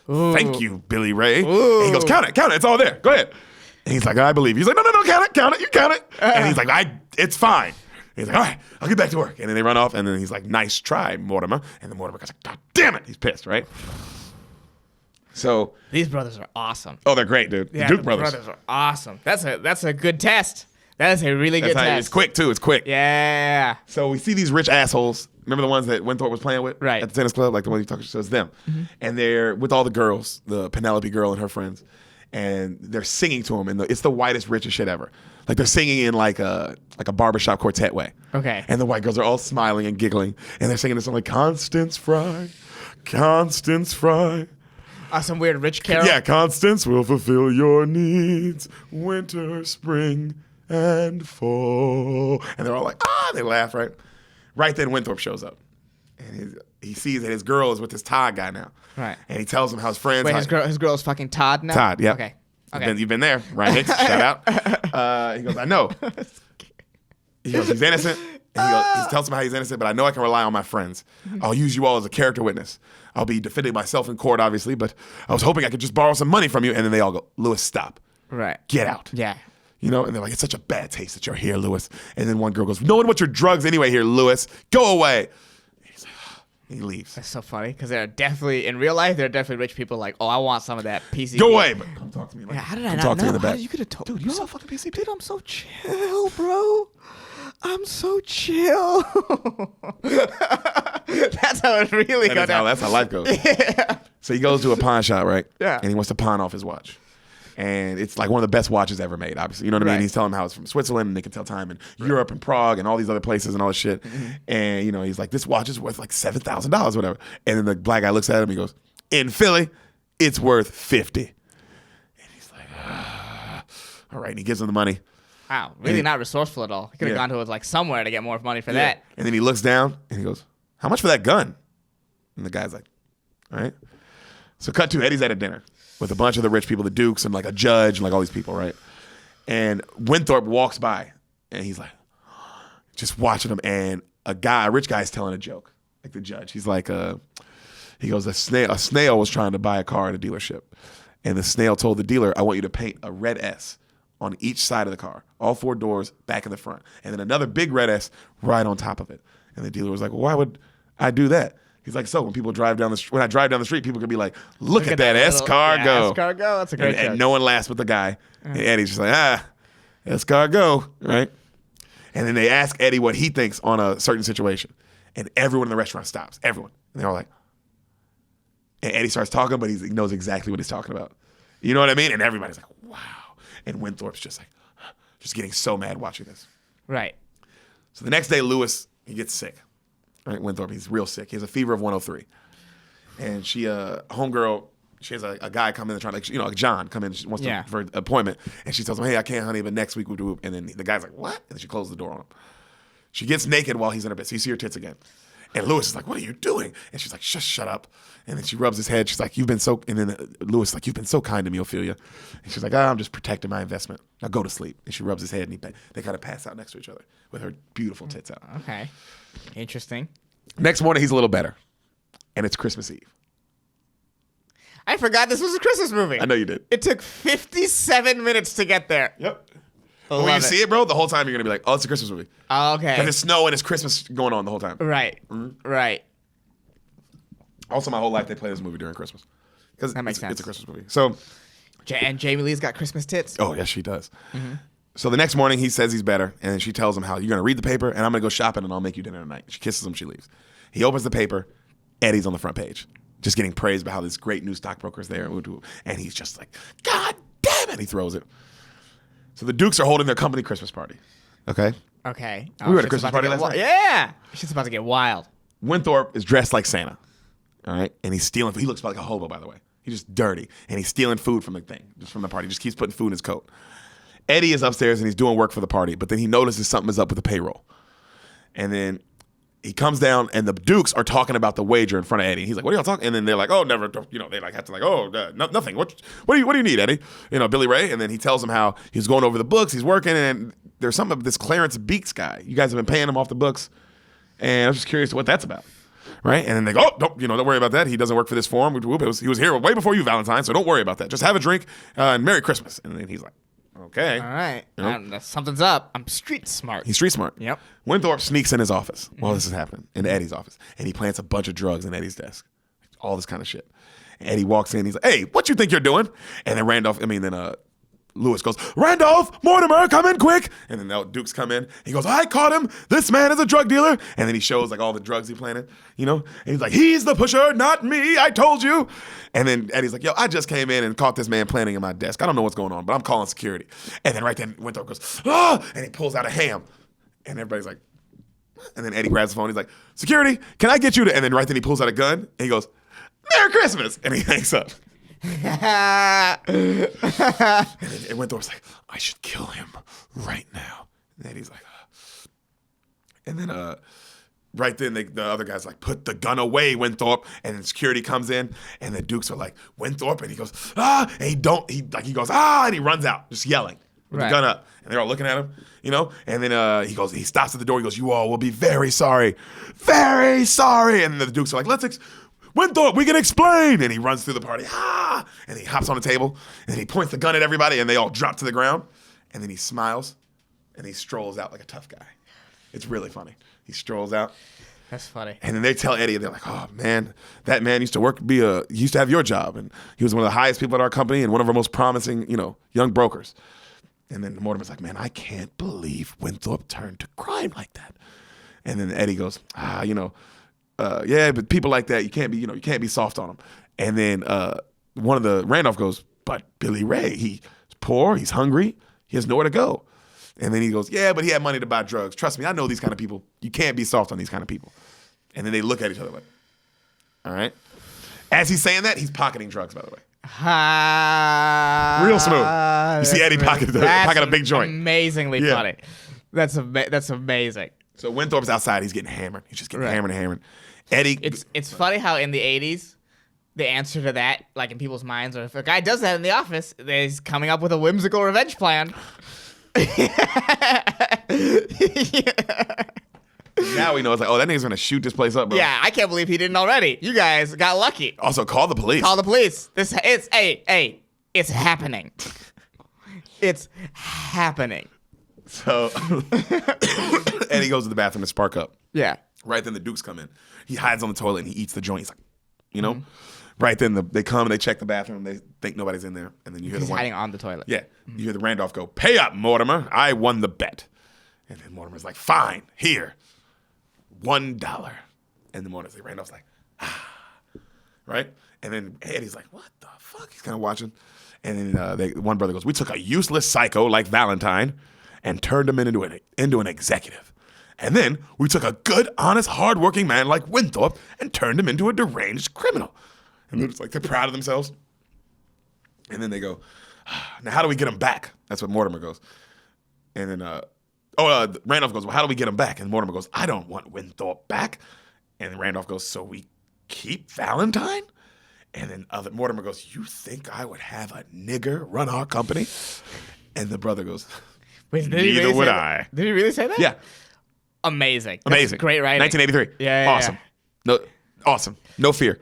thank you, Billy Ray. And he goes, count it, it's all there. Go ahead. And he's like, I believe you. He's like, no, count it, you count it. And he's like, it's fine. And he's like, all right, I'll get back to work. And then they run off, and then he's like, nice try, Mortimer. And then Mortimer goes like, God damn it. He's pissed, right? So. These brothers are awesome. Oh, they're great, dude. Yeah, the Duke the brothers are awesome. That's a good test. That is a really good test. It's quick, too. It's quick. Yeah. So we see these rich assholes. Remember the ones that Winthorpe was playing with? Right. At the tennis club? Like the ones you talked to? So it's them. And they're with all the girls, the Penelope girl and her friends. and they're singing to him, and it's the whitest, richest shit ever. Like they're singing in like a barbershop quartet way. Okay. And the white girls are all smiling and giggling, and they're singing this song like Constance Fry, Constance Fry. Some weird rich carol. Yeah, Constance will fulfill your needs, winter, spring, and fall. And they're all like, they laugh, right? Right then, Winthorpe shows up, and he sees that his girl is with this Todd guy now. Right. And he tells him how his friends. Wait, his girl's fucking Todd now? Todd, yeah. Okay. You've been there, Ryan Hicks, shout out. He goes, I know. He goes, he's innocent. And he tells him how he's innocent, but I know I can rely on my friends. I'll use you all as a character witness. I'll be defending myself in court, obviously, but I was hoping I could just borrow some money from you. And then they all go, Lewis, stop. Right. Get out. Yeah. You know, and they're like, it's such a bad taste that you're here, Lewis. And then one girl goes, no one wants your drugs anyway here, Lewis. Go away. He leaves. That's so funny because they're definitely, in real life, they're definitely rich people like, oh, I want some of that PCP. Go away. But come talk to me. Like, Yeah, how did I come not talk know? to me in the How back. did you could have told Dude, you're so fucking PCP. Dude, I'm so chill, bro. I'm so chill. That's how it really goes down. That's how life goes. Yeah. So he goes to a pawn shop, right? Yeah. And he wants to pawn off his watch. And it's like one of the best watches ever made, obviously. You know what I mean? Right. He's telling him how it's from Switzerland, and they can tell time in Europe and Prague and all these other places and all this shit. Mm-hmm. And, you know, he's like, this watch is worth like $7,000 or whatever. And then the black guy looks at him, he goes, in Philly, it's worth 50. And he's like, all right. And he gives him the money. Wow, really not resourceful at all. He could have gone to like somewhere to get more money for that. And then he looks down and he goes, how much for that gun? And the guy's like, all right. So cut to Eddie's at a dinner with a bunch of the rich people, the dukes and like a judge and like all these people, right? And Winthorpe walks by and he's like, just watching him. And a rich guy's telling a joke, like the judge. He's like, he goes, a snail was trying to buy a car at a dealership. And the snail told the dealer, I want you to paint a red S on each side of the car, all 4 doors, back and the front. And then another big red S right on top of it. And the dealer was like, well, why would I do that? He's like, so when people drive down when I drive down the street, people can be like, look at that escargot. Escargot, that's a great joke. And no one laughs but the guy. And Eddie's just like, escargot, right? And then they ask Eddie what he thinks on a certain situation. And everyone in the restaurant stops, everyone. And they're all like, and Eddie starts talking, but he knows exactly what he's talking about. You know what I mean? And everybody's like, wow. And Winthorpe's just like, just getting so mad watching this. Right. So the next day, Lewis, he gets sick. Right, Winthorpe, he's real sick. He has a fever of 103. And she, homegirl, she has a guy come in trying to, like John, come in, she wants to, for an appointment. And she tells him, hey, I can't, honey, but next week we'll do it. And then the guy's like, what? And then she closes the door on him. She gets naked while he's in her bed. So you see her tits again. And Lewis is like, what are you doing? And she's like, shut up. And then she rubs his head. She's like, you've been so, and then Lewis is like, you've been so kind to me, Ophelia. And she's like, I'm just protecting my investment. Now go to sleep. And she rubs his head, and they kind of pass out next to each other with her beautiful tits out. Okay. Interesting. Next morning, he's a little better. And it's Christmas Eve. I forgot this was a Christmas movie. I know you did. It took 57 minutes to get there. Yep. But when you see it, bro, the whole time you're going to be like, oh, it's a Christmas movie. Oh, okay. Because it's snow and it's Christmas going on the whole time. Right. Right. Also, my whole life, they play this movie during Christmas. Because That makes sense. It's a Christmas movie. So, And Jamie Lee's got Christmas tits. oh, yes, she does. So the next morning, he says he's better. And then she tells him how, you're going to read the paper, and I'm going to go shopping, and I'll make you dinner tonight. She kisses him, she leaves. He opens the paper. Eddie's on the front page. Just getting praised about how this great new stockbroker is there. And he's just like, God damn it. He throws it. So the Dukes are holding their company Christmas party. Okay? Okay. We were at a shit's Christmas about to party get last night. Yeah. Shit's about to get wild. Winthorpe is dressed like Santa. All right? And he's stealing. He looks like a hobo, by the way. He's just dirty. And he's stealing food from the thing, just from the party. He just keeps putting food in his coat. Eddie is upstairs and he's doing work for the party, but then he notices something is up with the payroll. And then he comes down and the Dukes are talking about the wager in front of Eddie. He's like, what are y'all talking? And then they're like, oh, never, they like have to like, oh, nothing. What do you need, Eddie? Billy Ray. And then he tells him how he's going over the books, he's working, and there's something of this Clarence Beeks guy. You guys have been paying him off the books. And I was just curious what that's about. Right? And then they go, oh, don't worry about that. He doesn't work for this forum. He was here way before you, Valentine, so don't worry about that. Just have a drink and Merry Christmas. And then he's like, okay. All right. Yep. Something's up. I'm street smart. He's street smart. Yep. Winthorpe sneaks in his office while this is happening, into Eddie's office, and he plants a bunch of drugs in Eddie's desk. All this kind of shit. And Eddie walks in, he's like, hey, what you think you're doing? And then Lewis goes, Randolph, Mortimer, come in quick. And then the Dukes come in. He goes, I caught him. This man is a drug dealer. And then he shows like all the drugs he planted, And he's like, he's the pusher, not me. I told you. And then Eddie's like, yo, I just came in and caught this man planting in my desk. I don't know what's going on, but I'm calling security. And then right then Winthrop goes, and he pulls out a ham. And everybody's like, and then Eddie grabs the phone. He's like, security, can I get you to, and then right then he pulls out a gun and he goes, Merry Christmas. And he hangs up. And Winthrop's like, I should kill him right now. And he's like, and then right then the other guy's like, put the gun away, Winthrop. And then security comes in, and the Dukes are like, Winthrop, and he goes, and he goes, and he runs out, just yelling with the gun up, and they're all looking at him, And then he stops at the door. He goes, you all will be very sorry, very sorry. And the Dukes are like, Winthrop, we can explain. And he runs through the party, and he hops on the table, and then he points the gun at everybody, and they all drop to the ground. And then he smiles, and he strolls out like a tough guy. It's really funny. He strolls out. That's funny. And then they tell Eddie, they're like, oh, man, that man used to used to have your job. And he was one of the highest people at our company and one of our most promising, young brokers. And then Mortimer's like, man, I can't believe Winthrop turned to crime like that. And then Eddie goes, yeah, but people like that, you can't be soft on them. And then one of the Randolph goes, but Billy Ray, he's poor, he's hungry, he has nowhere to go. And then he goes, yeah, but he had money to buy drugs. Trust me, I know these kind of people. You can't be soft on these kind of people. And then they look at each other like, all right. As he's saying that, he's pocketing drugs, by the way. Real smooth. You see Eddie pocket a big joint. Amazingly funny. That's amazing. So Winthrop's outside. He's getting hammered. He's just getting hammered and hammered. Eddie. It's funny how in the 80s, the answer to that, like in people's minds, or if a guy does that in the office, he's coming up with a whimsical revenge plan. Now we know it's like, oh, that nigga's gonna shoot this place up, bro. Yeah, I can't believe he didn't already. You guys got lucky. Also, call the police. Call the police. It's happening. It's happening. So Eddie goes to the bathroom to spark up. Yeah. Right then the Dukes come in. He hides on the toilet and he eats the joint. He's like, Right then they come and they check the bathroom. They think nobody's in there, and then you hear He's hiding on the toilet. Yeah, you hear the Randolph go, "Pay up, Mortimer. I won the bet." And then Mortimer's like, "Fine, here, $1." And the Randolph's like, right? And then Eddie's like, "What the fuck?" He's kind of watching. And then one brother goes, "We took a useless psycho like Valentine and turned him into an executive. And then we took a good, honest, hardworking man like Winthrop and turned him into a deranged criminal." And they're just like, they're proud of themselves. And then they go, "Now how do we get him back?" That's what Mortimer goes. And then Randolph goes, "Well, how do we get him back?" And Mortimer goes, "I don't want Winthrop back." And then Randolph goes, "So we keep Valentine?" And then Mortimer goes, "You think I would have a nigger run our company?" And the brother goes, Wait, "Neither would I." Did he really say that? Yeah. Amazing. Amazing. That's great writing. 1983. Yeah. Awesome. No, awesome. No fear.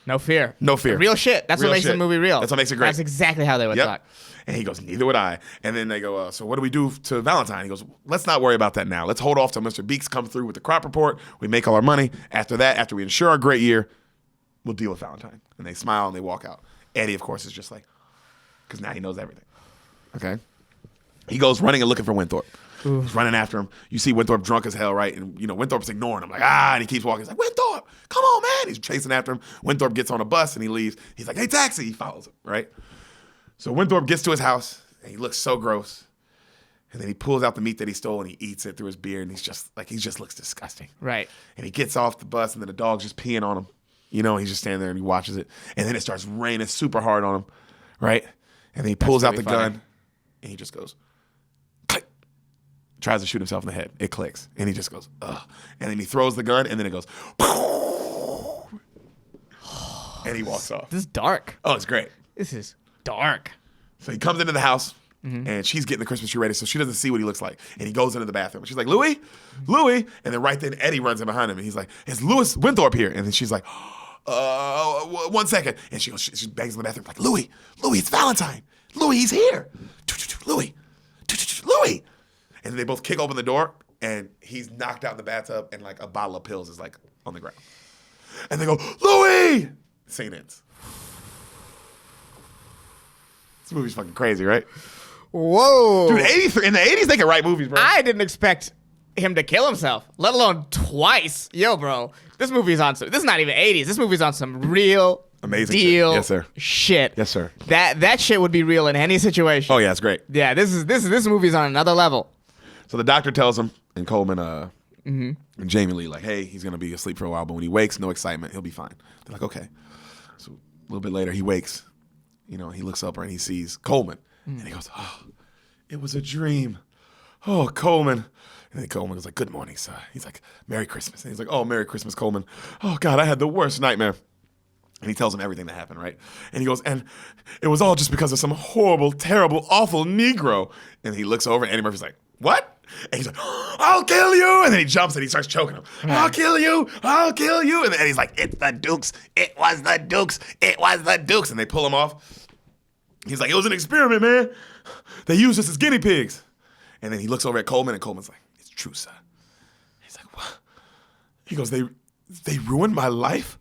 No fear. No fear. Real shit. That's Real what makes shit. the movie real. That's what makes it great. That's exactly how they would talk. And he goes, "Neither would I." And then they go, "So what do we do to Valentine?" He goes, "Let's not worry about that now. Let's hold off till Mr. Beeks comes through with the crop report. We make all our money. After that, after we ensure our great year, we'll deal with Valentine." And they smile and they walk out. Eddie, of course, is just like, because now he knows everything. Okay? He goes running and looking for Winthrop. He's running after him. You see Winthrop drunk as hell, right? And, Winthrop's ignoring him. Like, and he keeps walking. He's like, "Winthrop, come on, man." He's chasing after him. Winthrop gets on a bus and he leaves. He's like, "Hey, taxi." He follows him, right? So Winthrop gets to his house and he looks so gross. And then he pulls out the meat that he stole and he eats it through his beard. And he just looks disgusting. Right. And he gets off the bus and then the dog's just peeing on him. He's just standing there and he watches it. And then it starts raining super hard on him, right? And then he pulls out the gun and he just goes, click. Tries to shoot himself in the head. It clicks. And he just goes, ugh. And then he throws the gun and then it goes, and he walks off. This is dark. Oh, it's great. This is dark. So he comes into the house and she's getting the Christmas tree ready so she doesn't see what he looks like. And he goes into the bathroom. She's like, Louis? And then right then Eddie runs in behind him and he's like, "Is Louis Winthrop here?" And then she's like, 1 second. And she bangs in the bathroom like, Louis, it's Valentine. Louis, he's here. Louis. And then they both kick open the door and he's knocked out in the bathtub and like a bottle of pills is like on the ground. And they go, "Louis!" Scene ends. This movie's fucking crazy, right? Whoa. Dude, 83 in the 80s they could write movies, bro. I didn't expect him to kill himself, let alone twice. Yo, bro, this movie's on some. This is not even 80s. This movie's on some real Amazing deal shit. Yes, sir. Shit. Yes, sir. That shit would be real in any situation. Oh yeah, it's great. Yeah, this movie's on another level. So the doctor tells him, and Coleman and Jamie Lee, like, hey, he's gonna be asleep for a while, but when he wakes, no excitement, he'll be fine. They're like, okay. So a little bit later, he wakes. You know, he looks up and he sees Coleman, and he goes, oh, it was a dream. Oh, Coleman. And then Coleman was like, good morning, sir. He's like, Merry Christmas. And he's like, oh, Merry Christmas, Coleman. Oh, God, I had the worst nightmare. And he tells him everything that happened, right? And he goes, and it was all just because of some horrible, terrible, awful Negro. And he looks over and Eddie Murphy's like, what? And he's like, I'll kill you. And then he jumps and he starts choking him. I'll kill you. I'll kill you. And then Eddie's like, it's the Dukes. It was the Dukes. It was the Dukes. And they pull him off. He's like, it was an experiment, man. They used us as guinea pigs. And then he looks over at Coleman and Coleman's like, it's true, sir. He's like, what? He goes, they ruined my life?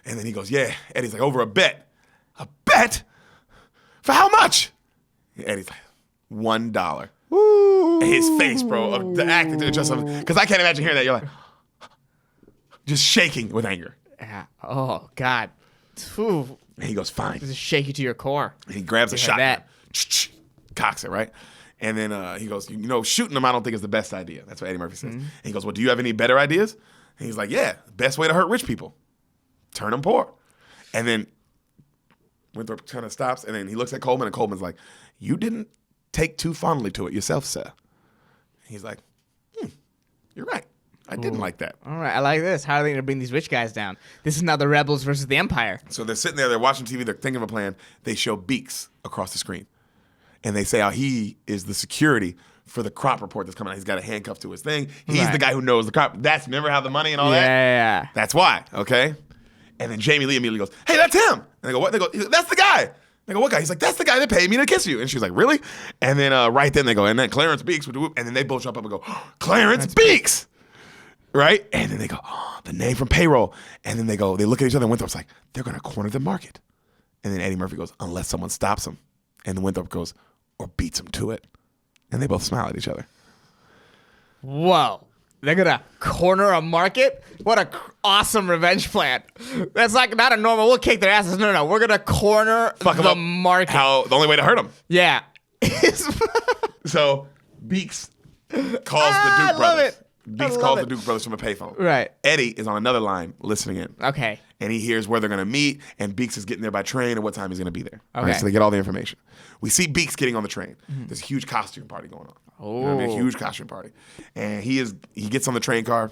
And then he goes, yeah. Eddie's like, over a bet. A bet? For how much? And Eddie's like, $1. Woo. And his face, bro, of the acting, just because I can't imagine hearing that. You're like, just shaking with anger. Yeah. Oh, God. Ooh. And he goes, fine. This is shaky to your core. And he grabs a shotgun, that. cocks it, right? And then he goes, you know, shooting him I don't think is the best idea. That's what Eddie Murphy says. And he goes, well, do you have any better ideas? And he's like, yeah, best way to hurt rich people. Turn them poor. And then Winthrop kind of stops, and then he looks at Coleman, and Coleman's like, you didn't take too fondly to it yourself, sir. He's like, you're right. I didn't like that. All right, I like this. How are they going to bring these rich guys down? This is now the rebels versus the Empire. So they're sitting there, they're watching TV, they're thinking of a plan. They show Beeks across the screen. And they say how he is the security for the crop report that's coming out. He's got a handcuff to his thing. He's the guy who knows the crop. Remember how the money and all that? Yeah. That's why, okay? And then Jamie Lee immediately goes, hey, that's him. And they go, what? They go, that's the guy. They go, what guy? He's like, that's the guy that paid me to kiss you. And she's like, really? And then right then they go, and then Clarence Beeks, and then they both jump up and go, Clarence Beeks. Right? And then they go, oh, the name from payroll. And then they look at each other, and Winthrop's like, they're going to corner the market. And then Eddie Murphy goes, unless someone stops him. And then Winthrop goes, or beats him to it. And they both smile at each other. Whoa. They're going to corner a market? What a awesome revenge plan. That's like not a normal, we'll kick their asses. No. We're going to corner the market. The only way to hurt them. Yeah. So Beeks calls the Duke brothers. Beeks calls the Duke brothers from a payphone. Right. Eddie is on another line listening in. Okay. And he hears where they're going to meet, and Beeks is getting there by train and what time he's going to be there. Okay. Right, so they get all the information. We see Beeks getting on the train. There's a huge costume party going on. Oh. You know what I mean? A huge costume party. And he gets on the train car,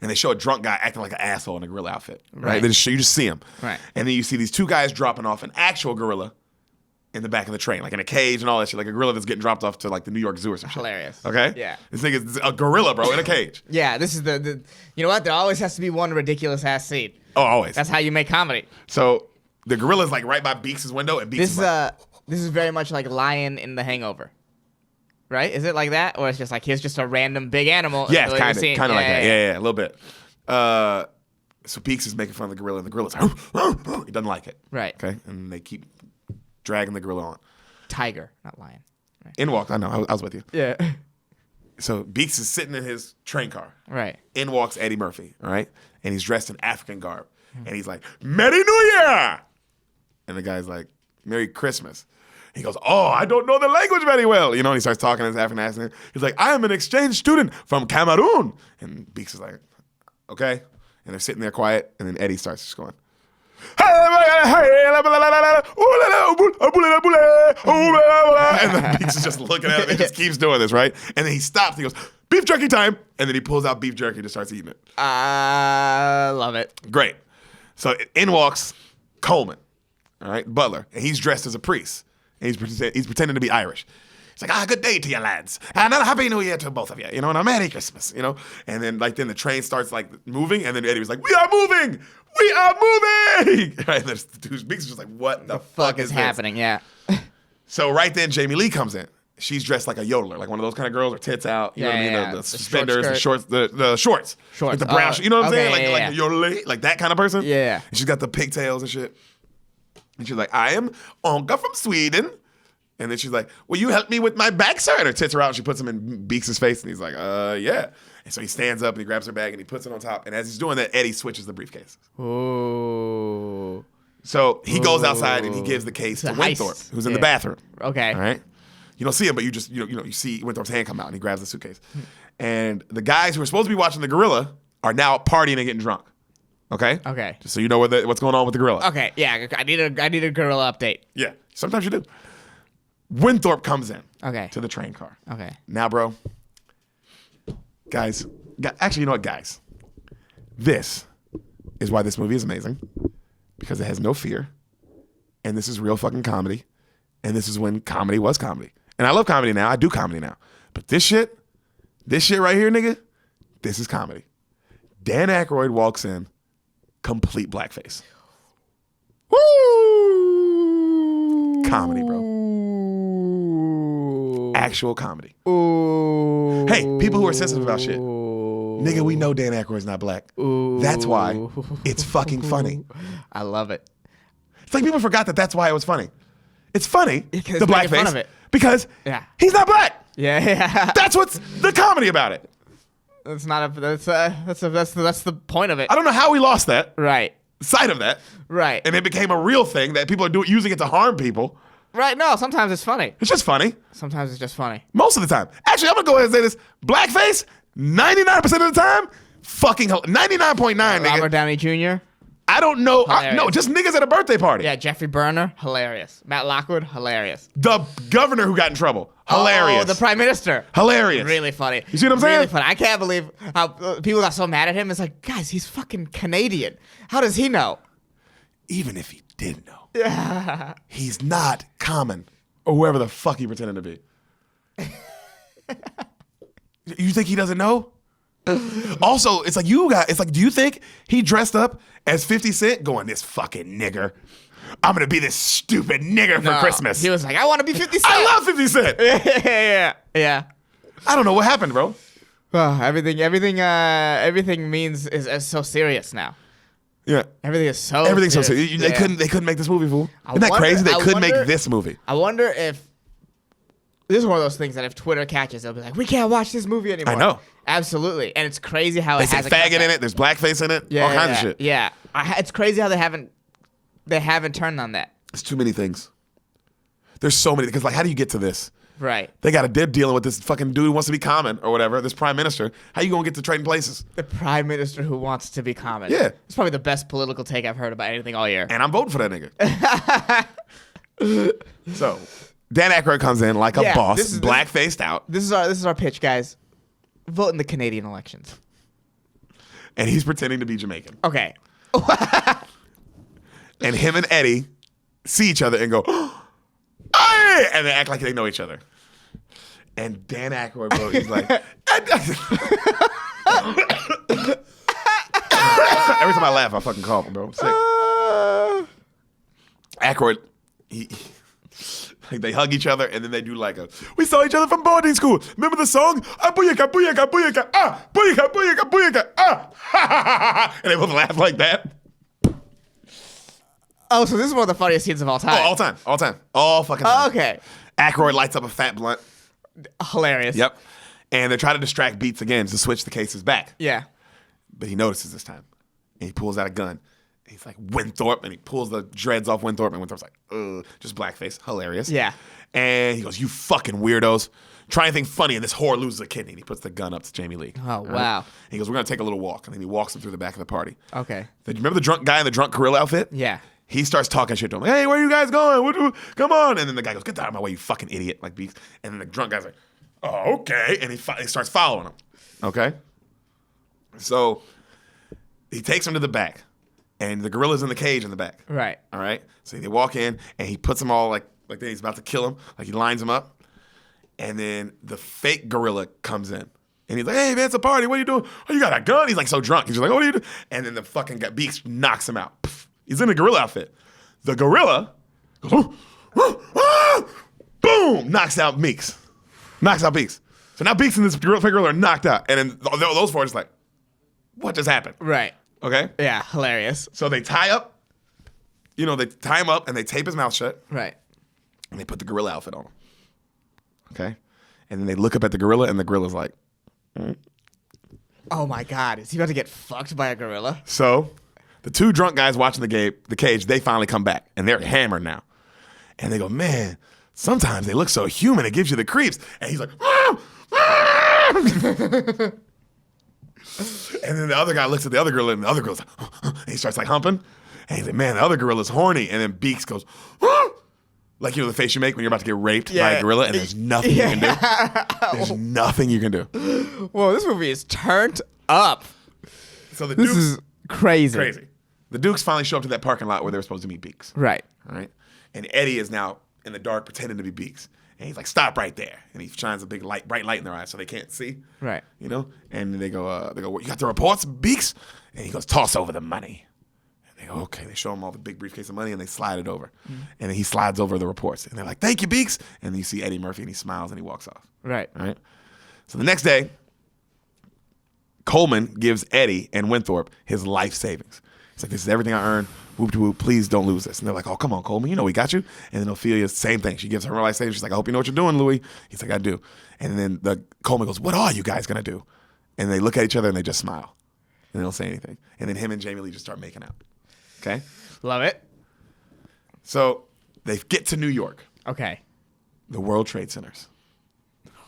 and they show a drunk guy acting like an asshole in a gorilla outfit. Right? You just see him. Right. And then you see these two guys dropping off an actual gorilla in the back of the train, like in a cage and all that shit, like a gorilla that's getting dropped off to like the New York Zoo or some shit. Hilarious. Okay? Yeah. This thing is a gorilla, bro, in a cage. Yeah, this is the you know what? There always has to be one ridiculous ass scene. Oh, always. That's how you make comedy. So the gorilla's like right by Beeks' window, and Beeks is like, this is very much like Lion in The Hangover. Right? Is it like that? Or it's just like here's just a random big animal. yeah, kind of like that. Yeah, a little bit. So Beeks is making fun of the gorilla, and the gorilla's like, he doesn't like it. Right. Okay, and they keep dragging the gorilla on. Tiger, not lion. Right. In walks, I know, I was with you. Yeah. So Beeks is sitting in his train car. Right. In walks Eddie Murphy, all right? And he's dressed in African garb. And he's like, Merry New Year! And the guy's like, Merry Christmas. He goes, oh, I don't know the language very well. You know, and he starts talking in his African accent. He's like, I am an exchange student from Cameroon. And Beeks is like, okay. And they're sitting there quiet. And then Eddie starts just going, and then Beeks is just looking at him and just keeps doing this, right? And then he stops. He goes, beef jerky time. And then he pulls out beef jerky and just starts eating it. I love it. Great. So in walks Coleman, all right, Butler. And he's dressed as a priest. And he's pretending to be Irish. He's like, good day to you lads. And a happy new year to both of you, you know, and a Merry Christmas, you know. And then then the train starts like moving, and then Eddie was like, we are moving! We are moving! Right, and there's the two Beeks just like, what the fuck is happening? Yeah. So right then Jamie Lee comes in. She's dressed like a yodeler, like one of those kind of girls, her tits out, you know what I mean? The suspenders, the shorts, the shorts. Like the brown, you know what I'm saying? Like a yodeler, like that kind of person. Yeah. And she's got the pigtails and shit. And she's like, I am Onka from Sweden. And then she's like, will you help me with my bag, sir? And her tits are out and she puts them in Beeks' face. And he's like, yeah. And so he stands up and he grabs her bag and he puts it on top. And as he's doing that, Eddie switches the briefcase. Ooh. So he goes outside and he gives the case to Winthorpe, who's in the bathroom. Okay. All right. You don't see him, but you just you see Winthorpe's hand come out and he grabs the suitcase. And the guys who are supposed to be watching the gorilla are now partying and getting drunk. Okay. Okay. Just so you know what's going on with the gorilla. Okay. Yeah. I need a gorilla update. Yeah. Sometimes you do. Winthorpe comes in. Okay. To the train car. Okay. Now, bro. Guys. Actually, you know what, guys? This is why this movie is amazing. Because it has no fear. And this is real fucking comedy. And this is when comedy was comedy. And I love comedy now. I do comedy now. But this shit right here, nigga, this is comedy. Dan Aykroyd walks in, complete blackface. Woo! Comedy, bro. Actual comedy. Ooh. Hey, people who are sensitive about shit. Nigga, we know Dan Aykroyd's not black. Ooh. That's why it's fucking funny. I love it. It's like people forgot that's why it was funny. It's funny, the making fun blackface, of it. because Yeah. he's not black. Yeah. That's what's the comedy about it. That's the point of it. I don't know how we lost that Right. sight of that, Right. and it became a real thing that people are using it to harm people. Right. No, sometimes it's funny. It's just funny. Sometimes it's just funny. Most of the time. Actually, I'm gonna go ahead and say this: blackface, 99% of the time, fucking 99.9. Nigga. Robert Downey Jr. I don't know. Hilarious. No, just niggas at a birthday party. Yeah, Jeffrey Burner, hilarious. Matt Lockwood, hilarious. The governor who got in trouble, hilarious. Oh, the prime minister. Hilarious. Really funny. You see what I'm saying? Really funny. I can't believe how people got so mad at him. It's like, guys, he's fucking Canadian. How does he know? Even if he did know, Yeah. he's not common or whoever the fuck he pretended to be. You think he doesn't know? Also, it's like do you think he dressed up as 50 Cent going, this fucking nigger? I'm going to be this stupid nigger for No, Christmas. He was like, I want to be 50 Cent. I love 50 Cent. Yeah. I don't know what happened, bro. Oh, everything means is so serious now. Yeah. Everything's so so serious. serious. They couldn't make this movie, fool. Isn't that wonder- crazy? They I couldn't wonder- make this movie. I wonder if this is one of those things that if Twitter catches, they'll be like, we can't watch this movie anymore. I know. Absolutely. And it's crazy how They it say has a faggot in comeback. it. There's blackface in it. Yeah, all kinds of shit. Yeah. It's crazy how they haven't turned on that. It's too many things. There's so many. Because, like, how do you get to this? Right. They're dealing with this fucking dude who wants to be common or whatever, this prime minister. How you going to get to trading places? The prime minister who wants to be common. Yeah. It's probably the best political take I've heard about anything all year. And I'm voting for that nigga. So, Dan Aykroyd comes in like a boss, black-faced out. This is our pitch, guys. Vote in the Canadian elections. And he's pretending to be Jamaican. Okay. And him and Eddie see each other and go, "Hey!" And they act like they know each other. And Dan Aykroyd, bro, he's like, every time I laugh, I fucking cough, bro. I'm sick. Aykroyd, like they hug each other and then they do like we saw each other from boarding school. Remember the song? Ah, booyaka, booyaka, booyaka, ah, booyaka, booyaka, booyaka, ah. And they both laugh like that. Oh, so this is one of the funniest scenes of all time. Oh, all time. All fucking time. Oh, okay. Aykroyd lights up a fat blunt. Hilarious. Yep. And they're trying to distract Beats again to switch the cases back. Yeah. But he notices this time. And he pulls out a gun. And he's like, Winthorpe. And he pulls the dreads off Winthorpe. And Winthorpe's like, ugh. Just blackface. Hilarious. Yeah. And he goes, you fucking weirdos. Try anything funny. And this whore loses a kidney. And he puts the gun up to Jamie Lee. Oh, wow. And he goes, we're going to take a little walk. And then he walks him through the back of the party. Okay. Then, remember the drunk guy in the drunk gorilla outfit? Yeah. He starts talking shit to him. Hey, where are you guys going? Come on. And then the guy goes, get out of my way, you fucking idiot. Like Beats. And then the drunk guy's like, oh, okay. And he starts following him. Okay? So he takes him to the back. And the gorilla's in the cage in the back. Right. All right? So they walk in, and he puts them all like he's about to kill him. Like he lines them up. And then the fake gorilla comes in. And he's like, hey, man, it's a party. What are you doing? Oh, you got a gun? He's like so drunk. He's just like, what are you doing? And then the fucking guy, Beaks knocks him out. Pff. He's in a gorilla outfit. The gorilla goes, boom, knocks out Beaks. So now Beaks and this gorilla are knocked out. And then those four are just like, what just happened? Right. Okay? Yeah. Hilarious. So they tie him up and they tape his mouth shut. Right. and they put the gorilla outfit on him. Okay? And then they look up at the gorilla, and the gorilla's like, Oh my God, is he about to get fucked by a gorilla? So the two drunk guys watching the cage, they finally come back, and they're hammered now. And they go, man, sometimes they look so human, it gives you the creeps. And he's like, and then the other guy looks at the other gorilla, and the other gorilla's like, and he starts like humping. And he's like, man, the other gorilla's horny. And then Beaks goes, like, you know, the face you make when you're about to get raped by a gorilla, and there's nothing you can do. There's nothing you can do. Whoa, this movie is turned up. So the This Dukes, is crazy. The Dukes finally show up to that parking lot where they were supposed to meet Beaks. Right. All right. And Eddie is now in the dark pretending to be Beaks. And he's like, stop right there. And he shines a big light, bright light in their eyes so they can't see. Right. You know? And they go, what, you got the reports, Beaks? And he goes, toss over the money. And they go, okay. They show him all the big briefcase of money and they slide it over. And then he slides over the reports. And they're like, thank you, Beaks. And then you see Eddie Murphy and he smiles and he walks off. Right. All right. So the next day, Coleman gives Eddie and Winthorpe his life savings. He's like, this is everything I earned. Whoop de whoop, please don't lose this. And they're like, oh, come on, Coleman, you know we got you. And then Ophelia, same thing. She gives her life savings. She's like, I hope you know what you're doing, Louis. He's like, I do. And then Coleman goes, what are you guys going to do? And they look at each other and they just smile. And they don't say anything. And then him and Jamie Lee just start making out. Okay? Love it. So they get to New York, Okay. the World Trade Centers.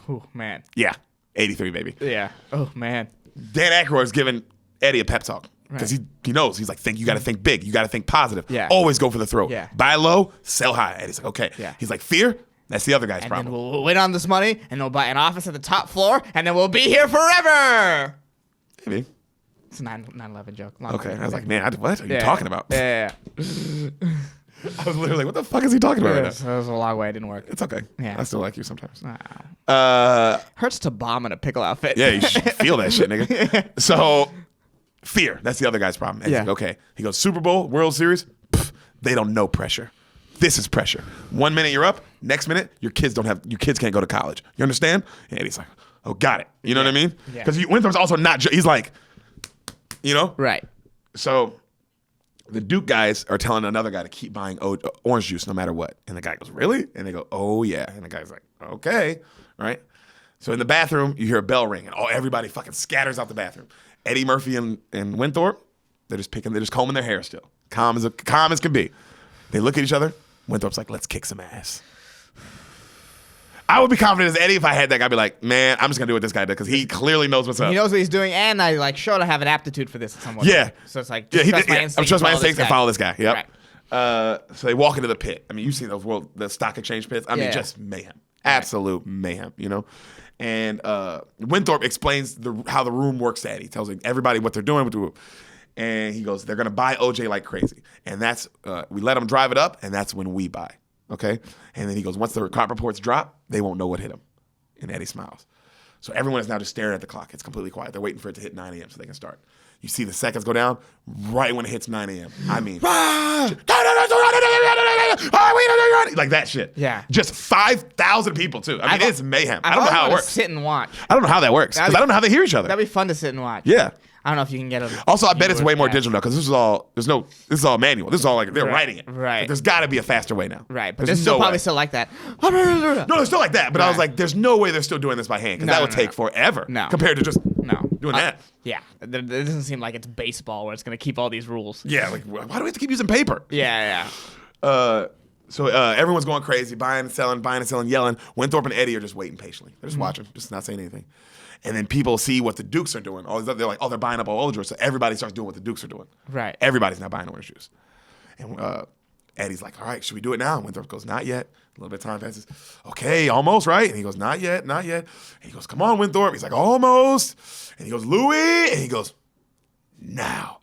Oh, man. Yeah, 83, baby. Yeah. Oh, man. Dan Aykroyd's giving Eddie a pep talk. Because he knows. He's like, you got to think big. You got to think positive. Yeah. Always go for the throat. Yeah. Buy low, sell high. And he's like, okay. Yeah. He's like, fear? That's the other guy's And problem. then we'll win on this money, and we'll buy an office at the top floor, and then we'll be here forever. Maybe. It's a 9/11 joke. Okay. I was like, man, what are you talking about? Yeah. I was literally like, what the fuck is he talking about right now? That was a long way. It didn't work. It's okay. Yeah. I still like you sometimes. Wow. Hurts to bomb in a pickle outfit. Yeah, you should feel that shit, nigga. So, fear. That's the other guy's problem. And he's Yeah. like, okay. He goes, Super Bowl, World Series, pff, they don't know pressure. This is pressure. 1 minute you're up, next minute your kids can't go to college. You understand? And he's like, oh, got it. You know what I mean? Yeah. Because Winthrop's also not. He's like, you know. Right. So the Duke guys are telling another guy to keep buying orange juice no matter what. And the guy goes, really? And they go, oh, yeah. And the guy's like, okay. Right? So in the bathroom, you hear a bell ring, and everybody fucking scatters out the bathroom. Eddie Murphy and Winthorpe, they're just combing their hair still. Calm as can be. They look at each other. Winthorpe's like, let's kick some ass. I would be confident as Eddie if I had that guy. I'd be like, man, I'm just going to do what this guy does because he clearly knows what's up. He knows what he's doing, and I sort of have an aptitude for this somewhat. Yeah. So it's like, Yeah, trust my instincts. trust my follow this instincts and guy. follow this guy. Yep. Right. So they walk into the pit. I mean, you see the stock exchange pits. I mean, Yeah. just mayhem. Absolute mayhem, you know? And Winthorpe explains how the room works to Eddie. He tells everybody what they're doing. And he goes, they're going to buy OJ like crazy. And that's, we let them drive it up, and that's when we buy. Okay? And then he goes, once the crop reports drop, they won't know what hit them. And Eddie smiles. So everyone is now just staring at the clock. It's completely quiet. They're waiting for it to hit 9 a.m. so they can start. You see the seconds go down right when it hits 9 a.m. I mean, like that shit. Yeah. Just 5,000 people too. I mean, it's mayhem. I don't know how it works. Sit and watch. I don't know how that works because I don't know how they hear each other. That'd be fun to sit and watch. Yeah. I don't know if you can get it. Also, I bet it's way more digital now because this is all manual. This is all like they're writing it. Right. Like, there's got to be a faster way now. Right, but There's they're still no probably way. still like that. No, it's still like that. But I was Right. like, there's no way they're still doing this by hand because No, that no, would no, take no. forever. No. Compared to just No. doing that. Yeah. It doesn't seem like it's baseball where it's going to keep all these rules. Yeah. Like, why do we have to keep using paper? Yeah. So everyone's going crazy, buying and selling, yelling. Winthorpe and Eddie are just waiting patiently. They're just watching, just not saying anything. And then people see what the Dukes are doing. They're like, they're buying up all orange juice. So everybody starts doing what the Dukes are doing. Right. Everybody's now buying orange juice. And Eddie's like, all right, should we do it now? And Winthorpe goes, not yet. A little bit of time passes. Okay, almost, right? And he goes, not yet. And he goes, come on, Winthorpe. He's like, almost. And he goes, Louis. And he goes, now.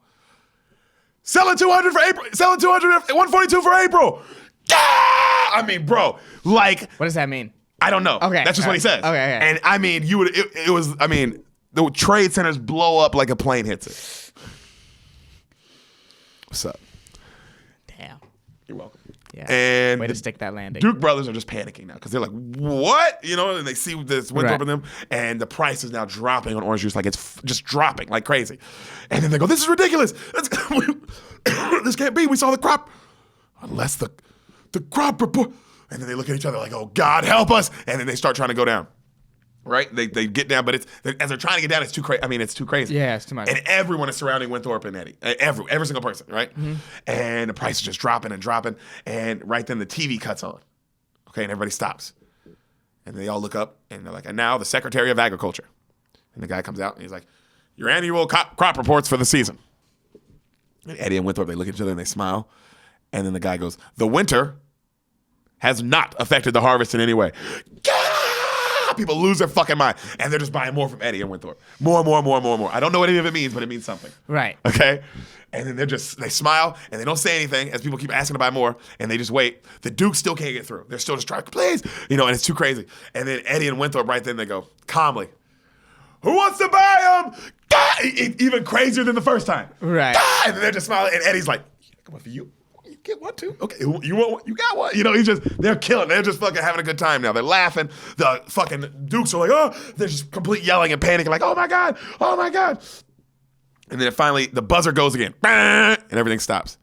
Selling 200 for April. Selling 200, 142 for April. Yeah! I mean, bro, like, What does that mean? I don't know. Okay. That's just what he says. Okay. And I mean, it was, I mean, the trade centers blow up like a plane hits it. What's up? Damn. You're welcome. Yeah. And Way to the stick that landing. Duke brothers are just panicking now because they're like, what? You know, and they see this Winthorpe Right. and them, and the price is now dropping on orange juice like it's just dropping like crazy. And then they go, this is ridiculous. This can't be. We saw the crop. Unless the crop report. And then they look at each other like, oh, God, help us. And then they start trying to go down. Right? They get down, but as they're trying to get down, it's too crazy. I mean, it's too crazy. Yeah, it's too much. And everyone is surrounding Winthorpe and Eddie. Every single person, right? Mm-hmm. And the price is just dropping and dropping. And right then the TV cuts on. Okay, and everybody stops. And they all look up, and they're like, and now the Secretary of Agriculture. And the guy comes out, and he's like, your annual crop reports for the season. And Eddie and Winthorpe, they look at each other, and they smile. And then the guy goes, the winter has not affected the harvest in any way. People lose their fucking mind. And they're just buying more from Eddie and Winthorpe. More. I don't know what any of it means, but it means something. Right. Okay? And then they smile, and they don't say anything as people keep asking to buy more, and they just wait. The Duke still can't get through. They're still just trying, please. And it's too crazy. And then Eddie and Winthorpe right then, they go, calmly, who wants to buy them? Even crazier than the first time. Right. And then they're just smiling, and Eddie's like, come on, for you. Get one too. Okay, you want one? You got one. They're killing. They're just fucking having a good time now. They're laughing. The fucking Dukes are like, oh, they're just complete yelling and panicking, like, oh my God. And then finally, the buzzer goes again, and everything stops.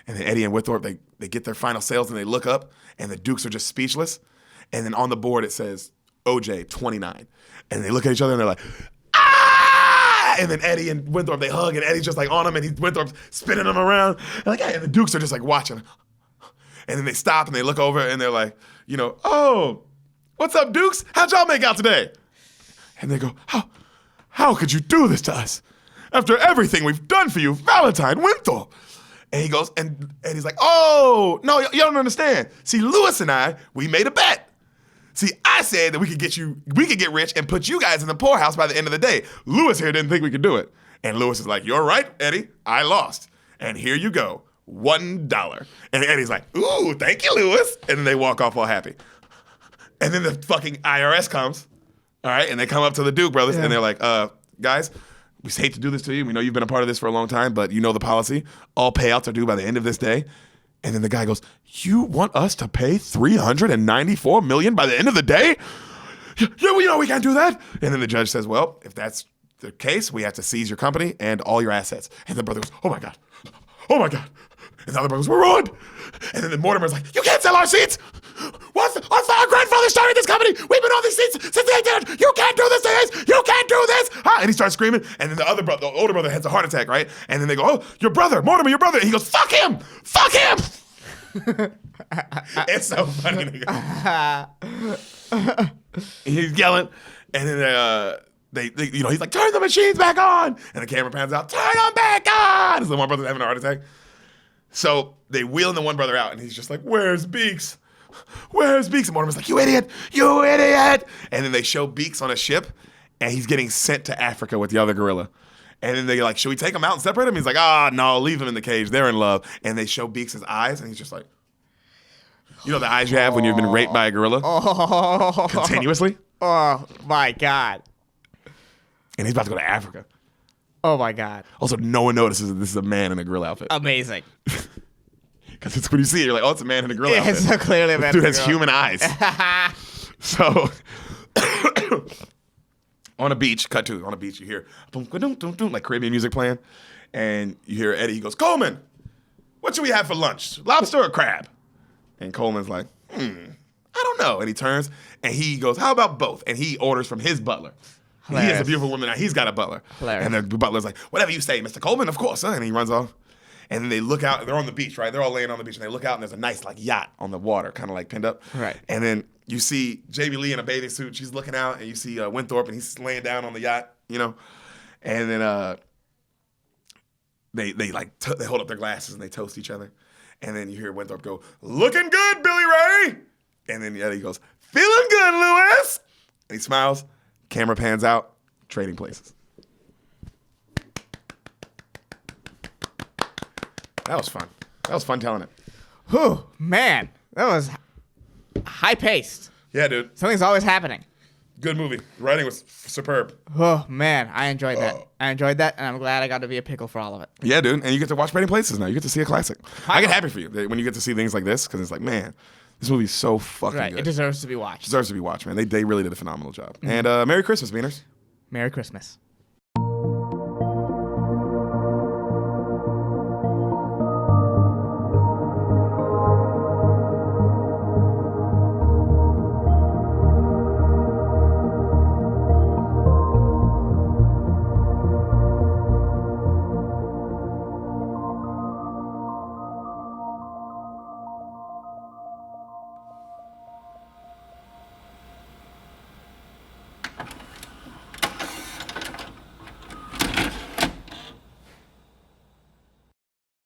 And then Eddie and Winthorpe, they get their final sales, and they look up, and the Dukes are just speechless. And then on the board it says OJ 29, and they look at each other and they're like, and then Eddie and Winthorpe, they hug, and Eddie's just like on him, and Winthorpe's spinning him around. And the Dukes are just like watching. And then they stop, and they look over, and they're like, oh, what's up, Dukes? How'd y'all make out today? And they go, how could you do this to us? After everything we've done for you, Valentine Winthorpe. And he goes, and he's like, oh, no, you don't understand. See, Lewis and I, we made a bet. See, I said that we could get rich and put you guys in the poorhouse by the end of the day. Lewis here didn't think we could do it. And Lewis is like, you're right, Eddie, I lost. And here you go, $1. And Eddie's like, ooh, thank you, Lewis. And then they walk off all happy. And then the fucking IRS comes, all right, and they come up to the Duke brothers, and they're like, guys, we hate to do this to you. We know you've been a part of this for a long time, but you know the policy. All payouts are due by the end of this day. And then the guy goes, you want us to pay $394 million by the end of the day? Yeah, we can't do that. And then the judge says, well, if that's the case, we have to seize your company and all your assets. And the brother goes, oh my God. And the other brother goes, we're ruined. And then Mortimer's like, you can't sell our seats. Our grandfather started this company. We've been on these seats since they did it. You can't do this to us. You can't do this. And he starts screaming. And then the older brother has a heart attack, right? And then they go, oh, your brother, Mortimer, your brother. And he goes, fuck him. It's so funny. He's yelling. And then he's like, turn the machines back on. And the camera pans out, turn them back on. So the one brother's having a heart attack. So they wheeling the one brother out, and he's just like, where's Beaks? And Mortimer's like, you idiot. And then they show Beaks on a ship, and he's getting sent to Africa with the other gorilla. And then they're like, should we take him out and separate him? He's like, no, leave him in the cage. They're in love. And they show Beaks' eyes, and he's just like, the eyes you have when you've been raped by a gorilla? Continuously? Oh, my God. And he's about to go to Africa. Oh, my God. Also, no one notices that this is a man in a gorilla outfit. Amazing. Because it's when you see it, you're like, oh, it's a man in a gorilla outfit. It's so clearly a man in a gorilla. Dude has human eyes. So, on a beach, you hear boom, boom, boom, boom, like Caribbean music playing. And you hear Eddie, he goes, Coleman, what should we have for lunch? Lobster or crab? And Coleman's like, I don't know. And he turns, and he goes, how about both? And he orders from his butler. Hilarious. He has a beautiful woman now. He's got a butler. Hilarious. And the butler's like, whatever you say, Mr. Coleman, of course. And he runs off. And then they look out. They're on the beach, right? They're all laying on the beach. And they look out, and there's a nice yacht on the water, kind of like pinned up. Right. And then you see Jamie Lee in a bathing suit. She's looking out. And you see Winthorpe, and he's laying down on the yacht, And then they hold up their glasses, and they toast each other. And then you hear Winthorpe go, looking good, Billy Ray. And then Eddie goes, feeling good, Lewis. And he smiles. Camera pans out. Trading places. That was fun. That was fun telling it. Whew, man. That was high-paced. Yeah, dude. Something's always happening. Good movie. The writing was superb. Oh, man. I enjoyed that. And I'm glad I got to be a pickle for all of it. Yeah, dude. And you get to watch Trading Places now. You get to see a classic. I get happy for you when you get to see things like this, because it's like, man, this movie's so fucking good. It deserves to be watched. Man. They really did a phenomenal job. Mm-hmm. And Merry Christmas, Beaners. Merry Christmas.